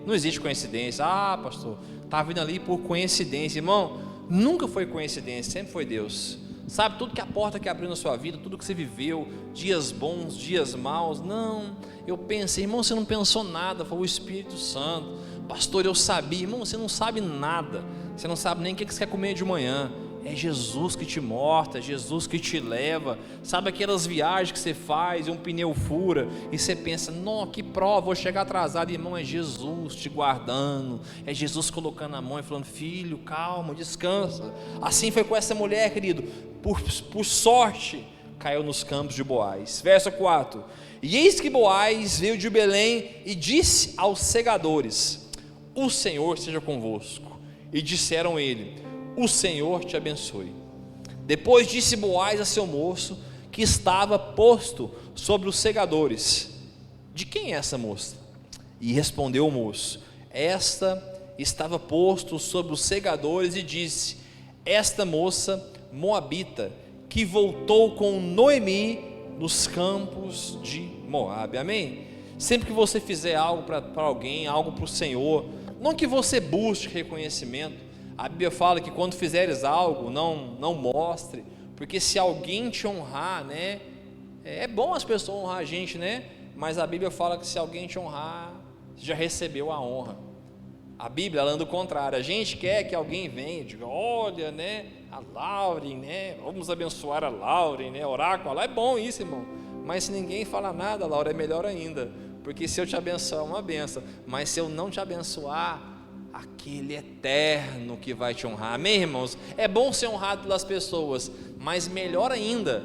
Não existe coincidência. Ah, pastor, está vindo ali por coincidência. Irmão, nunca foi coincidência, sempre foi Deus. Sabe, tudo que a porta que abriu na sua vida, tudo que você viveu, dias bons, dias maus, não, eu pensei, irmão, você não pensou nada, foi o Espírito Santo. Pastor, eu sabia. Irmão, você não sabe nada, você não sabe nem o que você quer comer de manhã. É Jesus que te morta, é Jesus que te leva. Sabe aquelas viagens que você faz e um pneu fura e você pensa, não, que prova, vou chegar atrasado. Irmão, é Jesus te guardando, é Jesus colocando a mão e falando, filho, calma, descansa. Assim foi com essa mulher, querido, por sorte caiu nos campos de Boaz. Verso 4: e eis que Boaz veio de Belém e disse aos segadores, o Senhor seja convosco. E disseram ele, o Senhor te abençoe. Depois disse Boaz a seu moço, que estava posto sobre os segadores, de quem é essa moça? E respondeu o moço, esta estava posto sobre os segadores, e disse, esta moça moabita, que voltou com Noemi nos campos de Moabe. Amém? Sempre que você fizer algo para alguém, algo para o Senhor, não que você busque reconhecimento. A Bíblia fala que quando fizeres algo, não mostre, porque se alguém te honrar, né, é bom as pessoas honrar a gente, né, mas a Bíblia fala que se alguém te honrar, você já recebeu a honra. A Bíblia ela anda o contrário, a gente quer que alguém venha e diga, olha, né, a Lauren, né, vamos abençoar a Lauren, né, orar com ela, é bom isso, irmão, mas se ninguém fala nada, Laura, é melhor ainda, porque se eu te abençoar é uma benção, mas se eu não te abençoar, aquele eterno que vai te honrar. Amém, irmãos? É bom ser honrado pelas pessoas, mas melhor ainda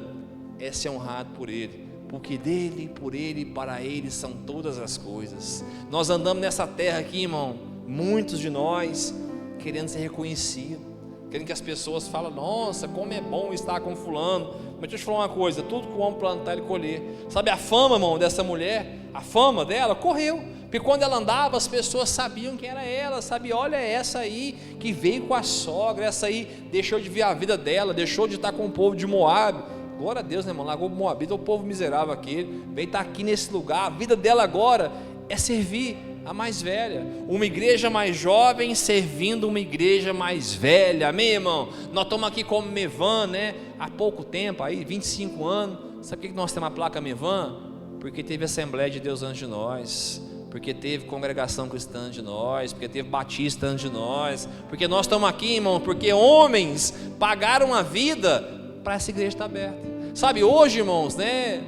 é ser honrado por Ele, porque dele, por Ele, para Ele são todas as coisas. Nós andamos nessa terra aqui, irmão, muitos de nós querendo ser reconhecidos, querendo que as pessoas falem, nossa, como é bom estar com fulano. Mas deixa eu te falar uma coisa, tudo que o homem plantar, ele colher. Sabe a fama, irmão, dessa mulher? A fama dela correu, porque quando ela andava, as pessoas sabiam quem era ela, sabe, olha, essa aí que veio com a sogra, essa aí deixou de ver a vida dela, deixou de estar com o povo de Moabe. Glória a Deus, né, irmão? Largou o Moabita, o povo miserável aquele, veio estar aqui nesse lugar. A vida dela agora é servir a mais velha, uma igreja mais jovem servindo uma igreja mais velha. Amém, irmão? Nós estamos aqui como Mevan, né, há pouco tempo, aí 25 anos. Sabe por que nós temos a placa Mevan? Porque teve Assembleia de Deus antes de nós, porque teve congregação cristã antes de nós, porque teve batista antes de nós, porque nós estamos aqui, irmão, porque homens pagaram a vida para essa igreja estar aberta. Sabe, hoje, irmãos, né,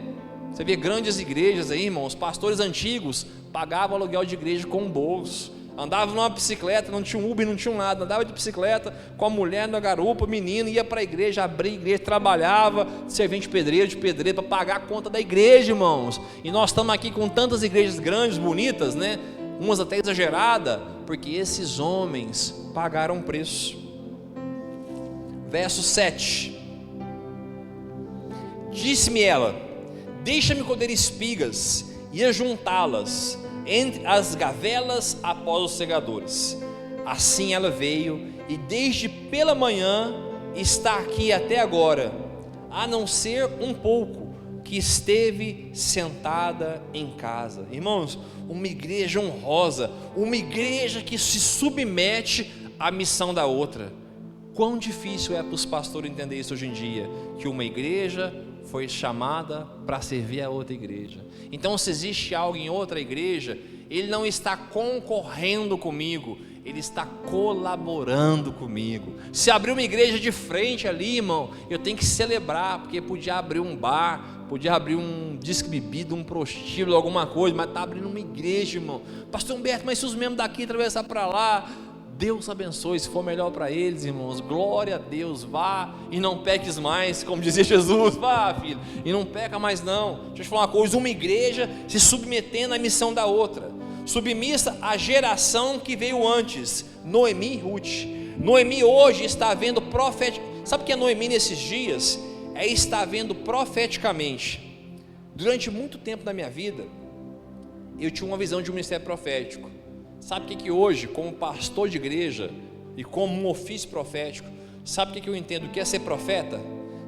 você vê grandes igrejas aí, irmãos, pastores antigos pagavam aluguel de igreja com o bolso, andavam numa bicicleta, não tinha Uber, não tinha nada, andava de bicicleta com a mulher na garupa, menino, ia para a igreja, abria a igreja, trabalhava, servente de pedreiro, para pagar a conta da igreja, irmãos. E nós estamos aqui com tantas igrejas grandes, bonitas, né, umas até exageradas, porque esses homens pagaram um preço. Verso 7: disse-me ela, deixa-me colher espigas e ajuntá-las entre as gavelas após os segadores. Assim ela veio, e desde pela manhã está aqui até agora, a não ser um pouco que esteve sentada em casa. Irmãos, uma igreja honrosa, uma igreja que se submete à missão da outra. Quão difícil é para os pastores entender isso hoje em dia, que uma igreja foi chamada para servir a outra igreja. Então, se existe algo em outra igreja, ele não está concorrendo comigo, ele está colaborando comigo. Se abrir uma igreja de frente ali, irmão, eu tenho que celebrar, porque podia abrir um bar, podia abrir um disque bebida, um prostíbulo, alguma coisa, mas está abrindo uma igreja, irmão. Pastor Humberto, mas se os membros daqui atravessar para lá, Deus abençoe, se for melhor para eles, irmãos, glória a Deus, vá e não peques mais, como dizia Jesus, vá, filho, e não peca mais não. Deixa eu te falar uma coisa, uma igreja se submetendo à missão da outra, submissa à geração que veio antes, Noemi e Ruth. Noemi hoje está vendo sabe o que é Noemi nesses dias? É estar vendo profeticamente. Durante muito tempo da minha vida, eu tinha uma visão de um ministério profético. Sabe o que hoje, como pastor de igreja e como um ofício profético, sabe o que eu entendo? O que é ser profeta?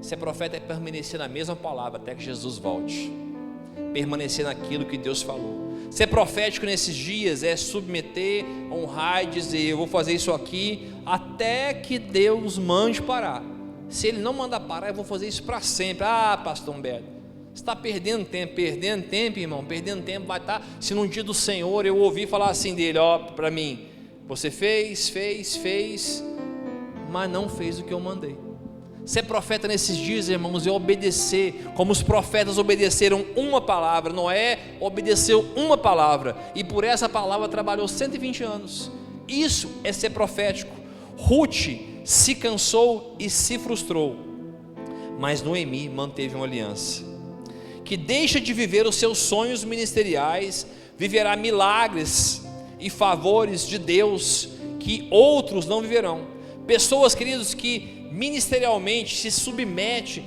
Ser profeta é permanecer na mesma palavra até que Jesus volte, permanecer naquilo que Deus falou. Ser profético nesses dias é submeter, honrar e dizer: eu vou fazer isso aqui até que Deus mande parar. Se Ele não mandar parar, eu vou fazer isso para sempre. Ah, pastor Humberto, você está perdendo tempo, irmão, perdendo tempo. Vai estar, se no dia do Senhor eu ouvir falar assim dele, ó, para mim: você fez, mas não fez o que eu mandei. Ser profeta nesses dias, irmãos, é obedecer, como os profetas obedeceram uma palavra. Noé obedeceu uma palavra, e por essa palavra trabalhou 120 anos. Isso é ser profético. Ruth se cansou e se frustrou, mas Noemi manteve uma aliança. Que deixa de viver os seus sonhos ministeriais, viverá milagres e favores de Deus que outros não viverão. Pessoas, queridos, que ministerialmente se submete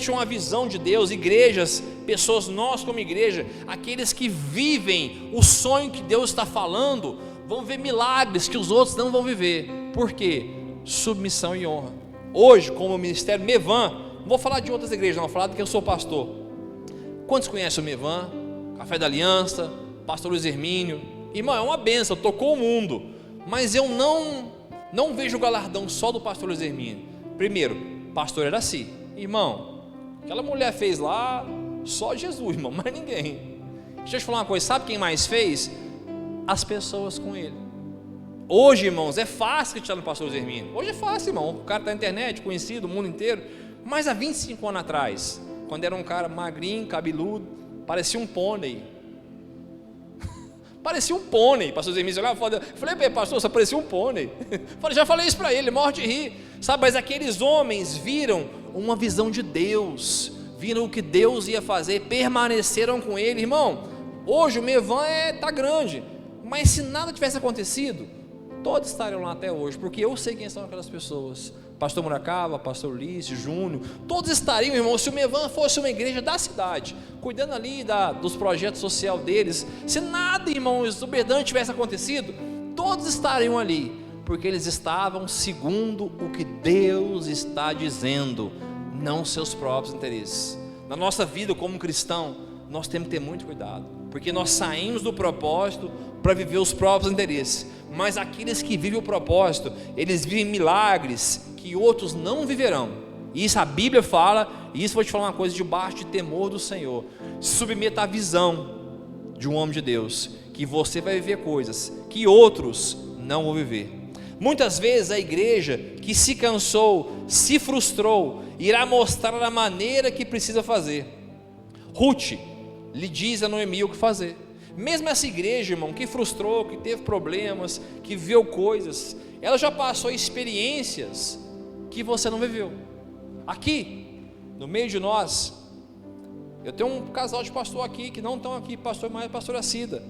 a uma visão de Deus. Igrejas, pessoas, nós como igreja, aqueles que vivem o sonho que Deus está falando, vão ver milagres que os outros não vão viver. Por quê? Submissão e honra. Hoje, como ministério Mevan, não vou falar de outras igrejas, não, vou falar de que eu sou pastor. Quantos conhecem o Mevan? Café da Aliança, pastor Luiz Hermínio. Irmão, é uma bênção, tocou o mundo, mas eu não vejo o galardão só do pastor Luiz Hermínio. Primeiro, pastor Eraci, irmão, aquela mulher fez lá, só Jesus, irmão, mais ninguém. Deixa eu te falar uma coisa, sabe quem mais fez? As pessoas com ele. Hoje, irmãos, é fácil acreditar no pastor Luiz Hermínio. Hoje é fácil, irmão, o cara está na internet, conhecido, o mundo inteiro. Mas há 25 anos atrás, quando era um cara magrinho, cabeludo, parecia um pônei. Parecia um pônei, pastor Zé Mício. Eu falei, pastor, você parecia um pônei. Já falei isso para ele, ele morre de rir. Sabe, mas aqueles homens viram uma visão de Deus, viram o que Deus ia fazer, permaneceram com ele. Irmão, hoje o Mevan está grande, mas se nada tivesse acontecido, todos estariam lá até hoje, porque eu sei quem são aquelas pessoas. Pastor Muracava, pastor Ulisses, Júnior, todos estariam, irmão, se o Mevan fosse uma igreja da cidade, cuidando ali dos projetos sociais deles. Se nada, irmão, exuberante tivesse acontecido, todos estariam ali, porque eles estavam segundo o que Deus está dizendo, não seus próprios interesses. Na nossa vida como cristão, nós temos que ter muito cuidado, porque nós saímos do propósito para viver os próprios interesses. Mas aqueles que vivem o propósito, eles vivem milagres que outros não viverão. Isso a Bíblia fala, e isso vou te falar uma coisa, debaixo de temor do Senhor. Se submeta à visão de um homem de Deus, que você vai viver coisas que outros não vão viver. Muitas vezes a igreja que se cansou, se frustrou, irá mostrar a maneira que precisa fazer. Ruth lhe diz a Noemi o que fazer. Mesmo essa igreja, irmão, que frustrou, que teve problemas, que viveu coisas, ela já passou experiências que você não viveu. Aqui, no meio de nós, eu tenho um casal de pastor aqui, que não estão aqui, pastor mais pastora Cida,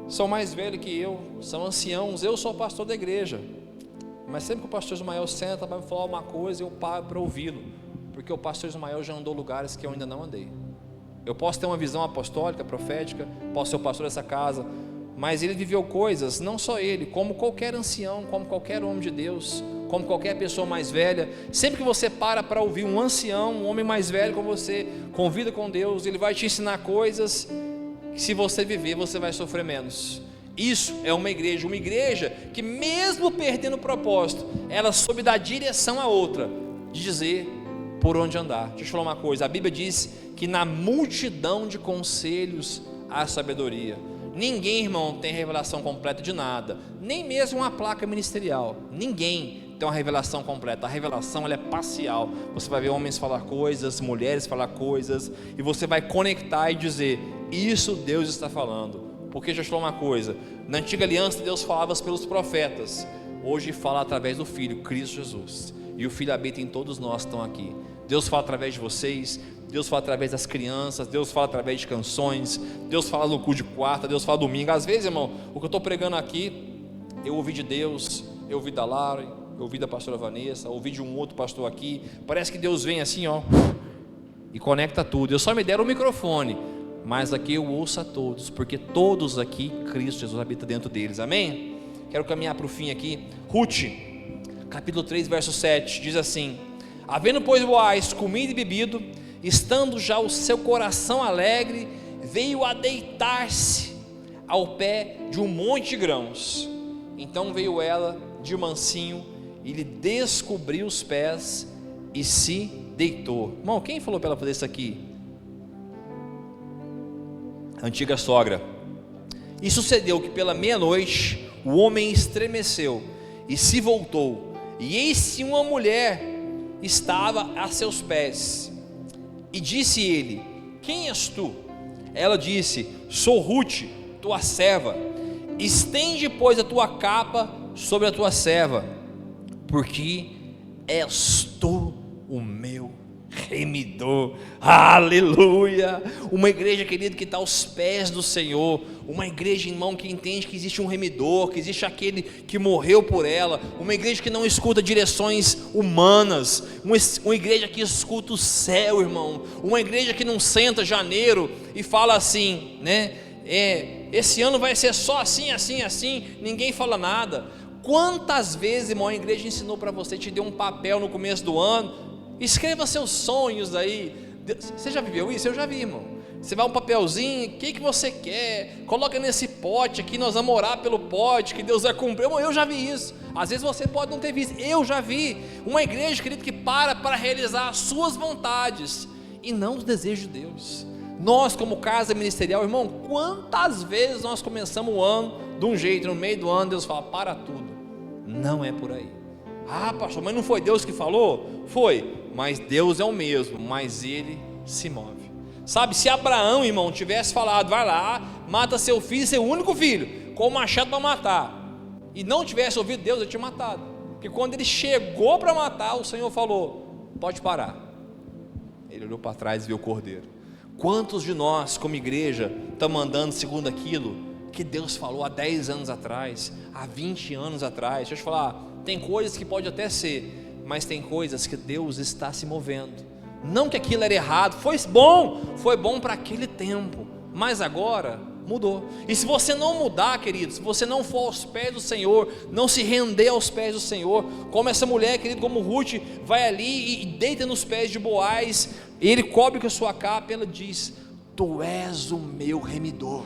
são mais velhos que eu, são anciãos, eu sou pastor da igreja, mas sempre que o pastor Ismael senta, vai me falar uma coisa, eu paro para ouvi-lo, porque o pastor Ismael já andou lugares que eu ainda não andei. Eu posso ter uma visão apostólica, profética, posso ser o pastor dessa casa, mas ele viveu coisas, não só ele, como qualquer ancião, como qualquer homem de Deus, como qualquer pessoa mais velha. Sempre que você para ouvir um ancião, um homem mais velho como você, convida com Deus, ele vai te ensinar coisas que, se você viver, você vai sofrer menos. Isso é uma igreja que, mesmo perdendo o propósito, ela soube dar direção a outra, de dizer por onde andar. Deixa eu te falar uma coisa, a Bíblia diz que na multidão de conselhos há sabedoria. Ninguém, irmão, tem revelação completa de nada, nem mesmo uma placa ministerial. Ninguém tem uma revelação completa. A revelação, ela é parcial. Você vai ver homens falar coisas, mulheres falar coisas, e você vai conectar e dizer: isso Deus está falando. Porque deixa eu te falar uma coisa, na antiga aliança Deus falava pelos profetas, hoje fala através do Filho, Cristo Jesus. E o Filho habita em todos nós que estão aqui. Deus fala através de vocês, Deus fala através das crianças, Deus fala através de canções, Deus fala no culto de quarta, Deus fala domingo. Às vezes, irmão, o que eu estou pregando aqui, eu ouvi de Deus, eu ouvi da Lara, eu ouvi da pastora Vanessa, ouvi de um outro pastor aqui. Parece que Deus vem assim, ó, e conecta tudo. Eu só me deram o microfone, mas aqui eu ouço a todos, porque todos aqui, Cristo Jesus habita dentro deles, amém? Quero caminhar para o fim aqui. Ruth, capítulo 3, verso 7, diz assim: Havendo, pois, Boaz comido e bebido, estando já o seu coração alegre, veio a deitar-se ao pé de um monte de grãos. Então veio ela de mansinho e lhe descobriu os pés e se deitou. Irmão, quem falou para ela fazer isso aqui? A antiga sogra. E sucedeu que pela meia-noite o homem estremeceu e se voltou, e eis que uma mulher estava a seus pés. E disse ele: quem és tu? Ela disse: sou Ruth, tua serva. Estende, pois, a tua capa sobre a tua serva, porque és tu o meu remidor. Aleluia! Uma igreja, querido, que está aos pés do Senhor. Uma igreja, irmão, que entende que existe um remidor, que existe aquele que morreu por ela. Uma igreja que não escuta direções humanas. Uma igreja que escuta o céu, irmão. Uma igreja que não senta janeiro e fala assim, né? Esse ano vai ser só assim, assim, assim. Ninguém fala nada. Quantas vezes, irmão, a igreja ensinou para você, te deu um papel no começo do ano: escreva seus sonhos aí. Você já viveu isso? Eu já vi, irmão. Você vai um papelzinho, o que você quer? Coloca nesse pote aqui, nós vamos orar pelo pote, que Deus vai cumprir. Irmão, eu já vi isso. Às vezes você pode não ter visto, eu já vi. Uma igreja, querido, que para realizar as suas vontades e não os desejos de Deus. Nós, como casa ministerial, irmão, quantas vezes nós começamos o ano de um jeito, no meio do ano Deus fala: para tudo. Não é por aí. Ah, pastor, mas não foi Deus que falou? Foi, mas Deus é o mesmo, mas Ele se move. Sabe, se Abraão, irmão, tivesse falado: vai lá, mata seu filho, seu único filho, com o machado para matar, e não tivesse ouvido Deus, ele tinha matado. Porque quando ele chegou para matar, o Senhor falou: pode parar. Ele olhou para trás e viu o cordeiro. Quantos de nós, como igreja, estamos andando segundo aquilo que Deus falou há 10 anos atrás, há 20 anos atrás? Deixa eu te falar, tem coisas que pode até ser, mas tem coisas que Deus está se movendo. Não que aquilo era errado, foi bom para aquele tempo, mas agora mudou. E se você não mudar, querido, se você não for aos pés do Senhor, não se render aos pés do Senhor, como essa mulher, querido, como Ruth, vai ali e deita nos pés de Boaz, ele cobre com a sua capa, ela diz: tu és o meu remidor.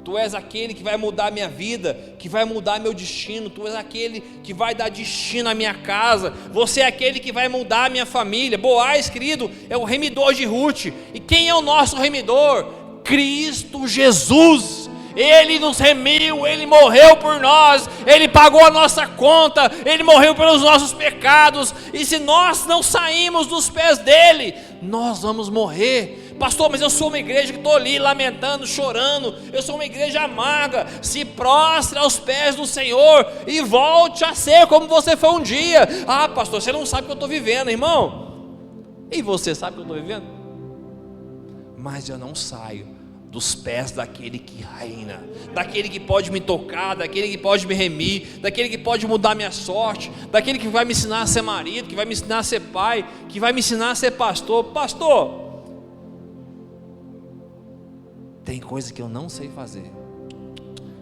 Tu és aquele que vai mudar a minha vida, que vai mudar meu destino. Tu és aquele que vai dar destino à minha casa. Você é aquele que vai mudar a minha família. Boaz, querido, é o remidor de Ruth. E quem é o nosso remidor? Cristo Jesus. Ele nos remiu, Ele morreu por nós, Ele pagou a nossa conta, Ele morreu pelos nossos pecados. E se nós não saímos dos pés dEle, nós vamos morrer. Pastor, mas eu sou uma igreja que estou ali lamentando, chorando, eu sou uma igreja amarga. Se prostre aos pés do Senhor e volte a ser como você foi um dia. Ah, pastor, você não sabe o que eu estou vivendo, irmão. E você sabe o que eu estou vivendo? Mas eu não saio dos pés daquele que reina, daquele que pode me tocar, daquele que pode me remir, daquele que pode mudar minha sorte, daquele que vai me ensinar a ser marido, que vai me ensinar a ser pai, que vai me ensinar a ser pastor. Pastor, tem coisa que eu não sei fazer.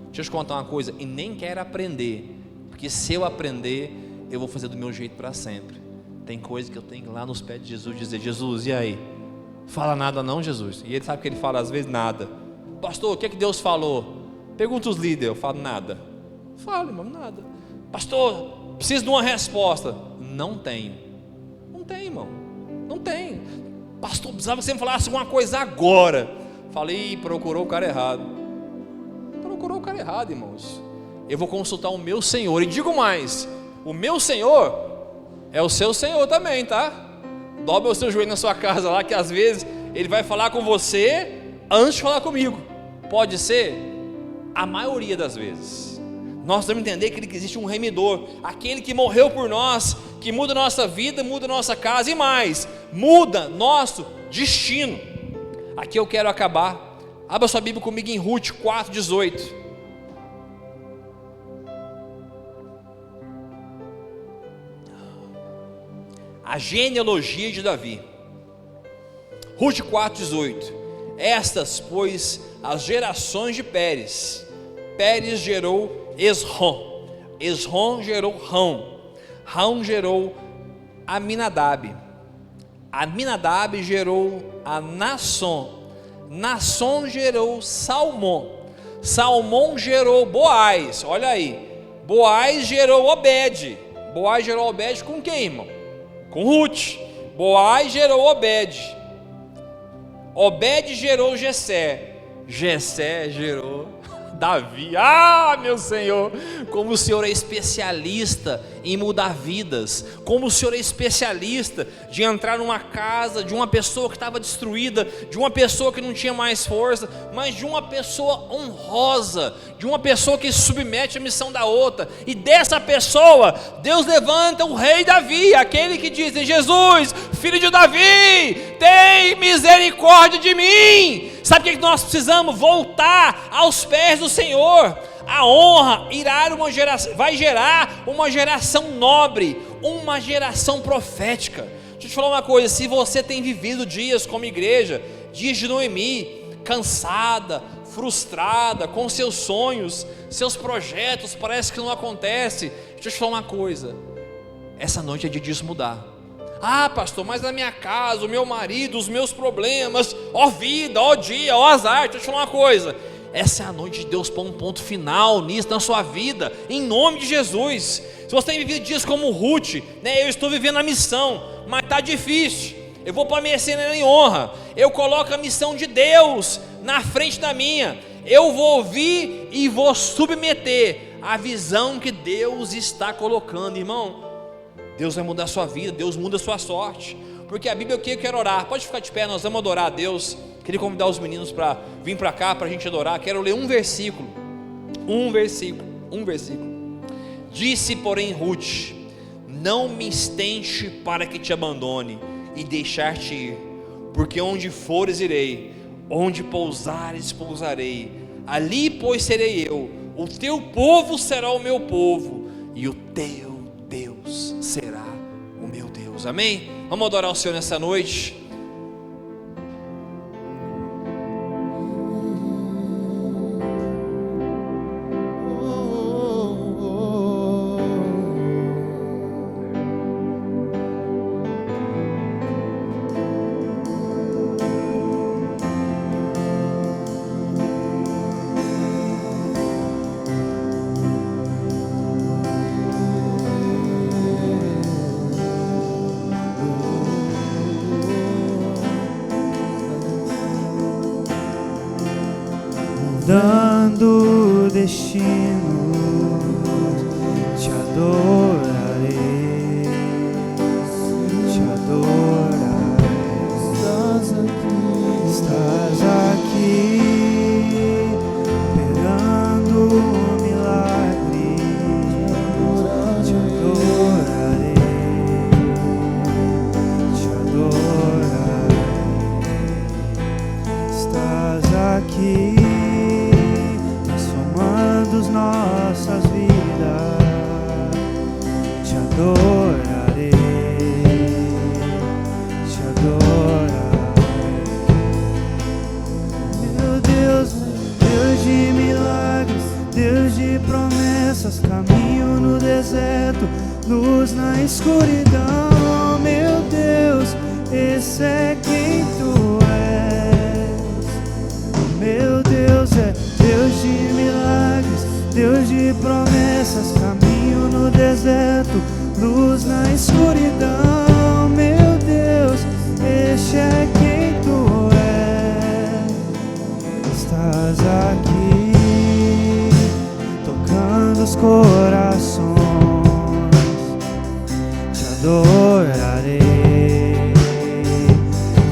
Deixa eu te contar uma coisa, e nem quero aprender, porque se eu aprender, eu vou fazer do meu jeito para sempre. Tem coisa que eu tenho que ir lá nos pés de Jesus dizer: Jesus, e aí? Fala nada não, Jesus. E ele sabe que ele fala às vezes nada. Pastor, o que é que Deus falou? Pergunta os líderes. Eu falo: nada. Fala, irmão, nada. Pastor, preciso de uma resposta. Não tenho. Não tem, irmão. Não tem. Pastor, precisava que você me falasse alguma coisa agora. Falei: procurou o cara errado. Procurou o cara errado, irmãos. Eu vou consultar o meu Senhor. E digo mais: o meu Senhor é o seu Senhor também, tá? Dobra o seu joelho na sua casa lá, que às vezes Ele vai falar com você antes de falar comigo. Pode ser a maioria das vezes. Nós temos que entender que existe um remidor, aquele que morreu por nós, que muda a nossa vida, muda a nossa casa e mais, muda nosso destino. Aqui eu quero acabar. Abra sua Bíblia comigo em Ruth 4:18. A genealogia de Davi. Ruth 4:18. Estas, pois, as gerações de Pérez. Pérez gerou Esrom. Esrom gerou Rão. Rão gerou Aminadab. Aminadab gerou a Naasson. Naasson gerou Salmão. Salmão gerou Boaz. Olha aí. Boaz gerou Obed. Boaz gerou Obed com quem, irmão? Com Ruth. Boaz gerou Obed. Obed gerou Jessé. Jessé gerou Davi. Ah, meu Senhor, como o Senhor é especialista em mudar vidas, como o Senhor é especialista de entrar numa casa de uma pessoa que estava destruída, de uma pessoa que não tinha mais força, mas de uma pessoa honrosa, de uma pessoa que se submete à missão da outra, e dessa pessoa, Deus levanta o rei Davi, aquele que diz: Jesus, filho de Davi, tem misericórdia de mim. Sabe o que nós precisamos? Voltar aos pés do Senhor. A honra vai gerar uma geração nobre, uma geração profética. Deixa eu te falar uma coisa: se você tem vivido dias como igreja, dias de Noemi, cansada, frustrada, com seus sonhos, seus projetos, parece que não acontece, deixa eu te falar uma coisa: essa noite é dia disso mudar. Ah, pastor, mas na minha casa, o meu marido, os meus problemas, ó vida, ó dia, ó azar. Deixa eu te falar uma coisa: essa é a noite de Deus pôr um ponto final nisso na sua vida, em nome de Jesus. Se você tem vivido dias como Ruth, né, eu estou vivendo a missão, mas está difícil, eu vou para a mercenaria em honra, eu coloco a missão de Deus na frente da minha, eu vou ouvir e vou submeter a visão que Deus está colocando. Irmão, Deus vai mudar a sua vida, Deus muda a sua sorte, porque a Bíblia, eu quero orar. Pode ficar de pé, nós vamos adorar a Deus. Queria convidar os meninos para vir para cá, para a gente adorar. Quero ler um versículo. Disse, porém, Ruth: não me estende para que te abandone e deixar-te ir, porque onde fores irei, onde pousares pousarei, ali pois serei eu, o teu povo será o meu povo, e o teu Deus será o meu Deus. Amém? Vamos adorar o Senhor nessa noite. Dando destino, te adorarei, te adorarei. Estás aqui, esperando um milagre, te adorarei, te adorarei. Estás aqui, nossas vidas, te adorarei, te adorarei. Meu Deus, Deus de milagres, Deus de promessas, caminho no deserto, luz na escuridão. Meu Deus, esse é quem tu és. Meu Deus é Deus de milagres, Deus de promessas, caminho no deserto, luz na escuridão. Meu Deus, este é quem tu és. Estás aqui, tocando os corações, te adorarei,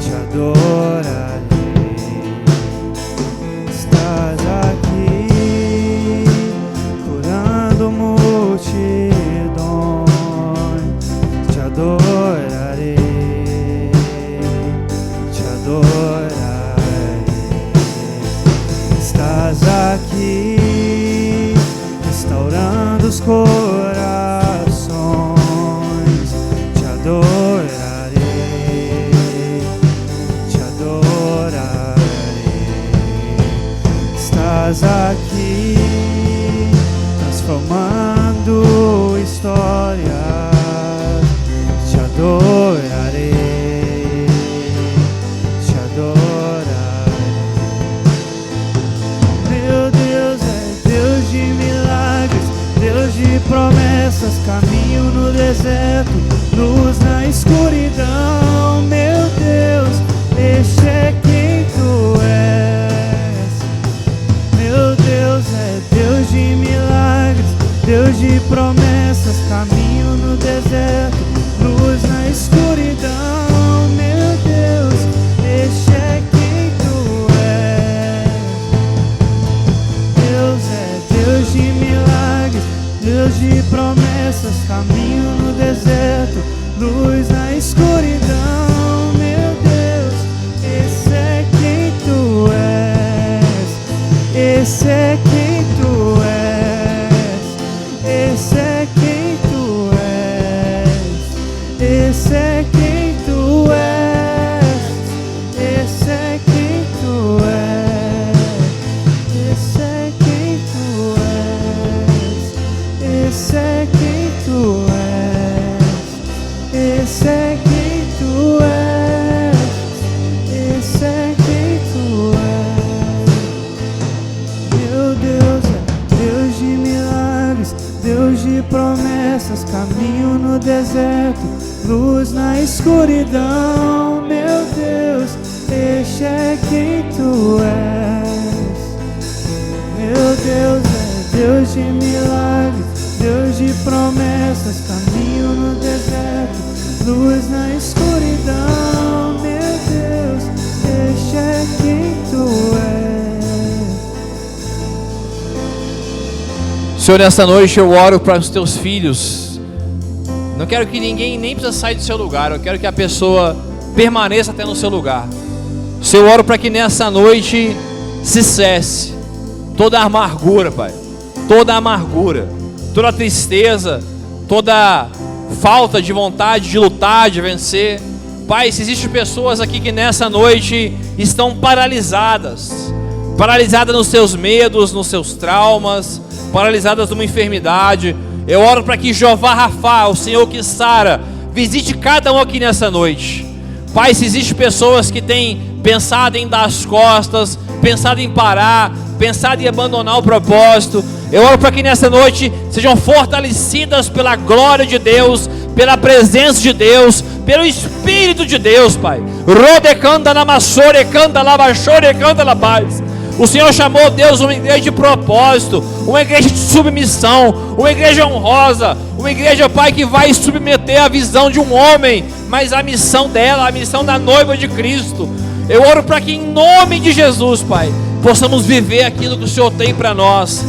te adorarei. Estás aqui, multidões, te adorarei, te adorarei. Estás aqui, restaurando os corações, te adorarei, promessas, caminho no deserto, luz na escuridão. Meu Deus, este é quem tu és. Deus é Deus de milagres, Deus de promessas, caminho no deserto, luz na escuridão. Meu Deus, esse é quem tu és. Esse é quem tu és. Esse é quem tu és. Esse é quem tu és. Esse é quem tu és. Esse é quem tu és. Esse é quem tu és. Esse é quem tu és. Esse é quem tu és. Meu Deus é Deus de milagres, Deus de promessas, caminho no deserto, luz na escuridão. Meu Deus, este é quem tu és. Meu Deus é Deus de milagres, Deus de promessas, caminho no deserto, luz na escuridão. Meu Deus, este é quem tu és. Senhor, nessa noite eu oro para os teus filhos. Não quero que ninguém nem precisa sair do seu lugar. Eu quero que a pessoa permaneça até no seu lugar. Senhor, eu oro para que nessa noite se cesse toda a amargura, Pai. Toda a amargura, toda a tristeza, toda falta de vontade de lutar, de vencer. Pai, se existem pessoas aqui que nessa noite estão paralisadas nos seus medos, nos seus traumas, paralisadas numa enfermidade, eu oro para que Jeová Rafá, o Senhor que sara, visite cada um aqui nessa noite. Pai, se existem pessoas que têm pensado em dar as costas, pensado em parar, pensado em abandonar o propósito, eu oro para que nessa noite sejam fortalecidas pela glória de Deus, pela presença de Deus, pelo Espírito de Deus, Pai. Rodecanda na massore, canta lá, baixore, canta lá, paz. O Senhor chamou, Deus, uma igreja de propósito, uma igreja de submissão, uma igreja honrosa, uma igreja, Pai, que vai submeter a visão de um homem, mas a missão dela, a missão da noiva de Cristo. Eu oro para que em nome de Jesus, Pai, possamos viver aquilo que o Senhor tem para nós.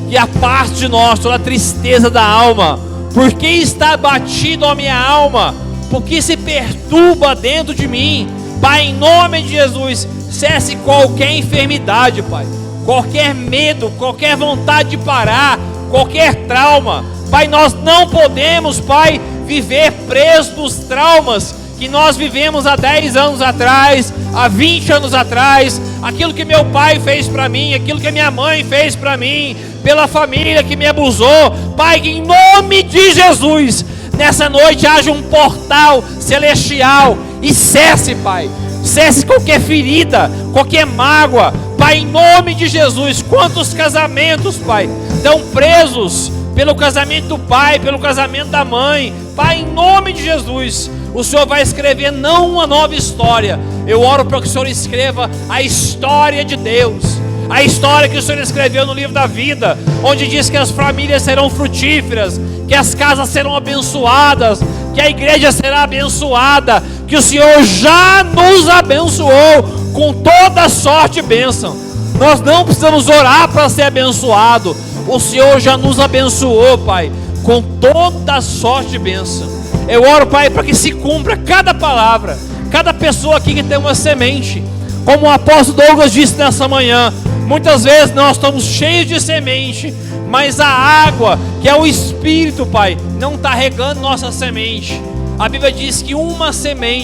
Que a parte de nós, toda a tristeza da alma, por que está abatido a minha alma, por que se perturba dentro de mim, Pai, em nome de Jesus, cesse qualquer enfermidade, Pai, qualquer medo, qualquer vontade de parar, qualquer trauma, Pai, nós não podemos, Pai, viver presos nos traumas que nós vivemos há 10 anos atrás, há 20 anos atrás, aquilo que meu pai fez para mim, aquilo que minha mãe fez para mim, pela família que me abusou, Pai, que em nome de Jesus, nessa noite haja um portal celestial e cesse, Pai, cesse qualquer ferida, qualquer mágoa, Pai, em nome de Jesus. Quantos casamentos, Pai, estão presos pelo casamento do pai, pelo casamento da mãe, Pai, em nome de Jesus, o Senhor vai escrever não uma nova história, eu oro para que o Senhor escreva a história de Deus, a história que o Senhor escreveu no livro da vida, onde diz que as famílias serão frutíferas, que as casas serão abençoadas, que a igreja será abençoada, que o Senhor já nos abençoou com toda sorte e bênção. Nós não precisamos orar para ser abençoado, o Senhor já nos abençoou, Pai, com toda sorte e bênção. Eu oro, Pai, para que se cumpra cada palavra, cada pessoa aqui que tem uma semente, como o apóstolo Douglas disse nessa manhã, muitas vezes nós estamos cheios de semente, mas a água, que é o Espírito, Pai, não está regando nossa semente. A Bíblia diz que uma semente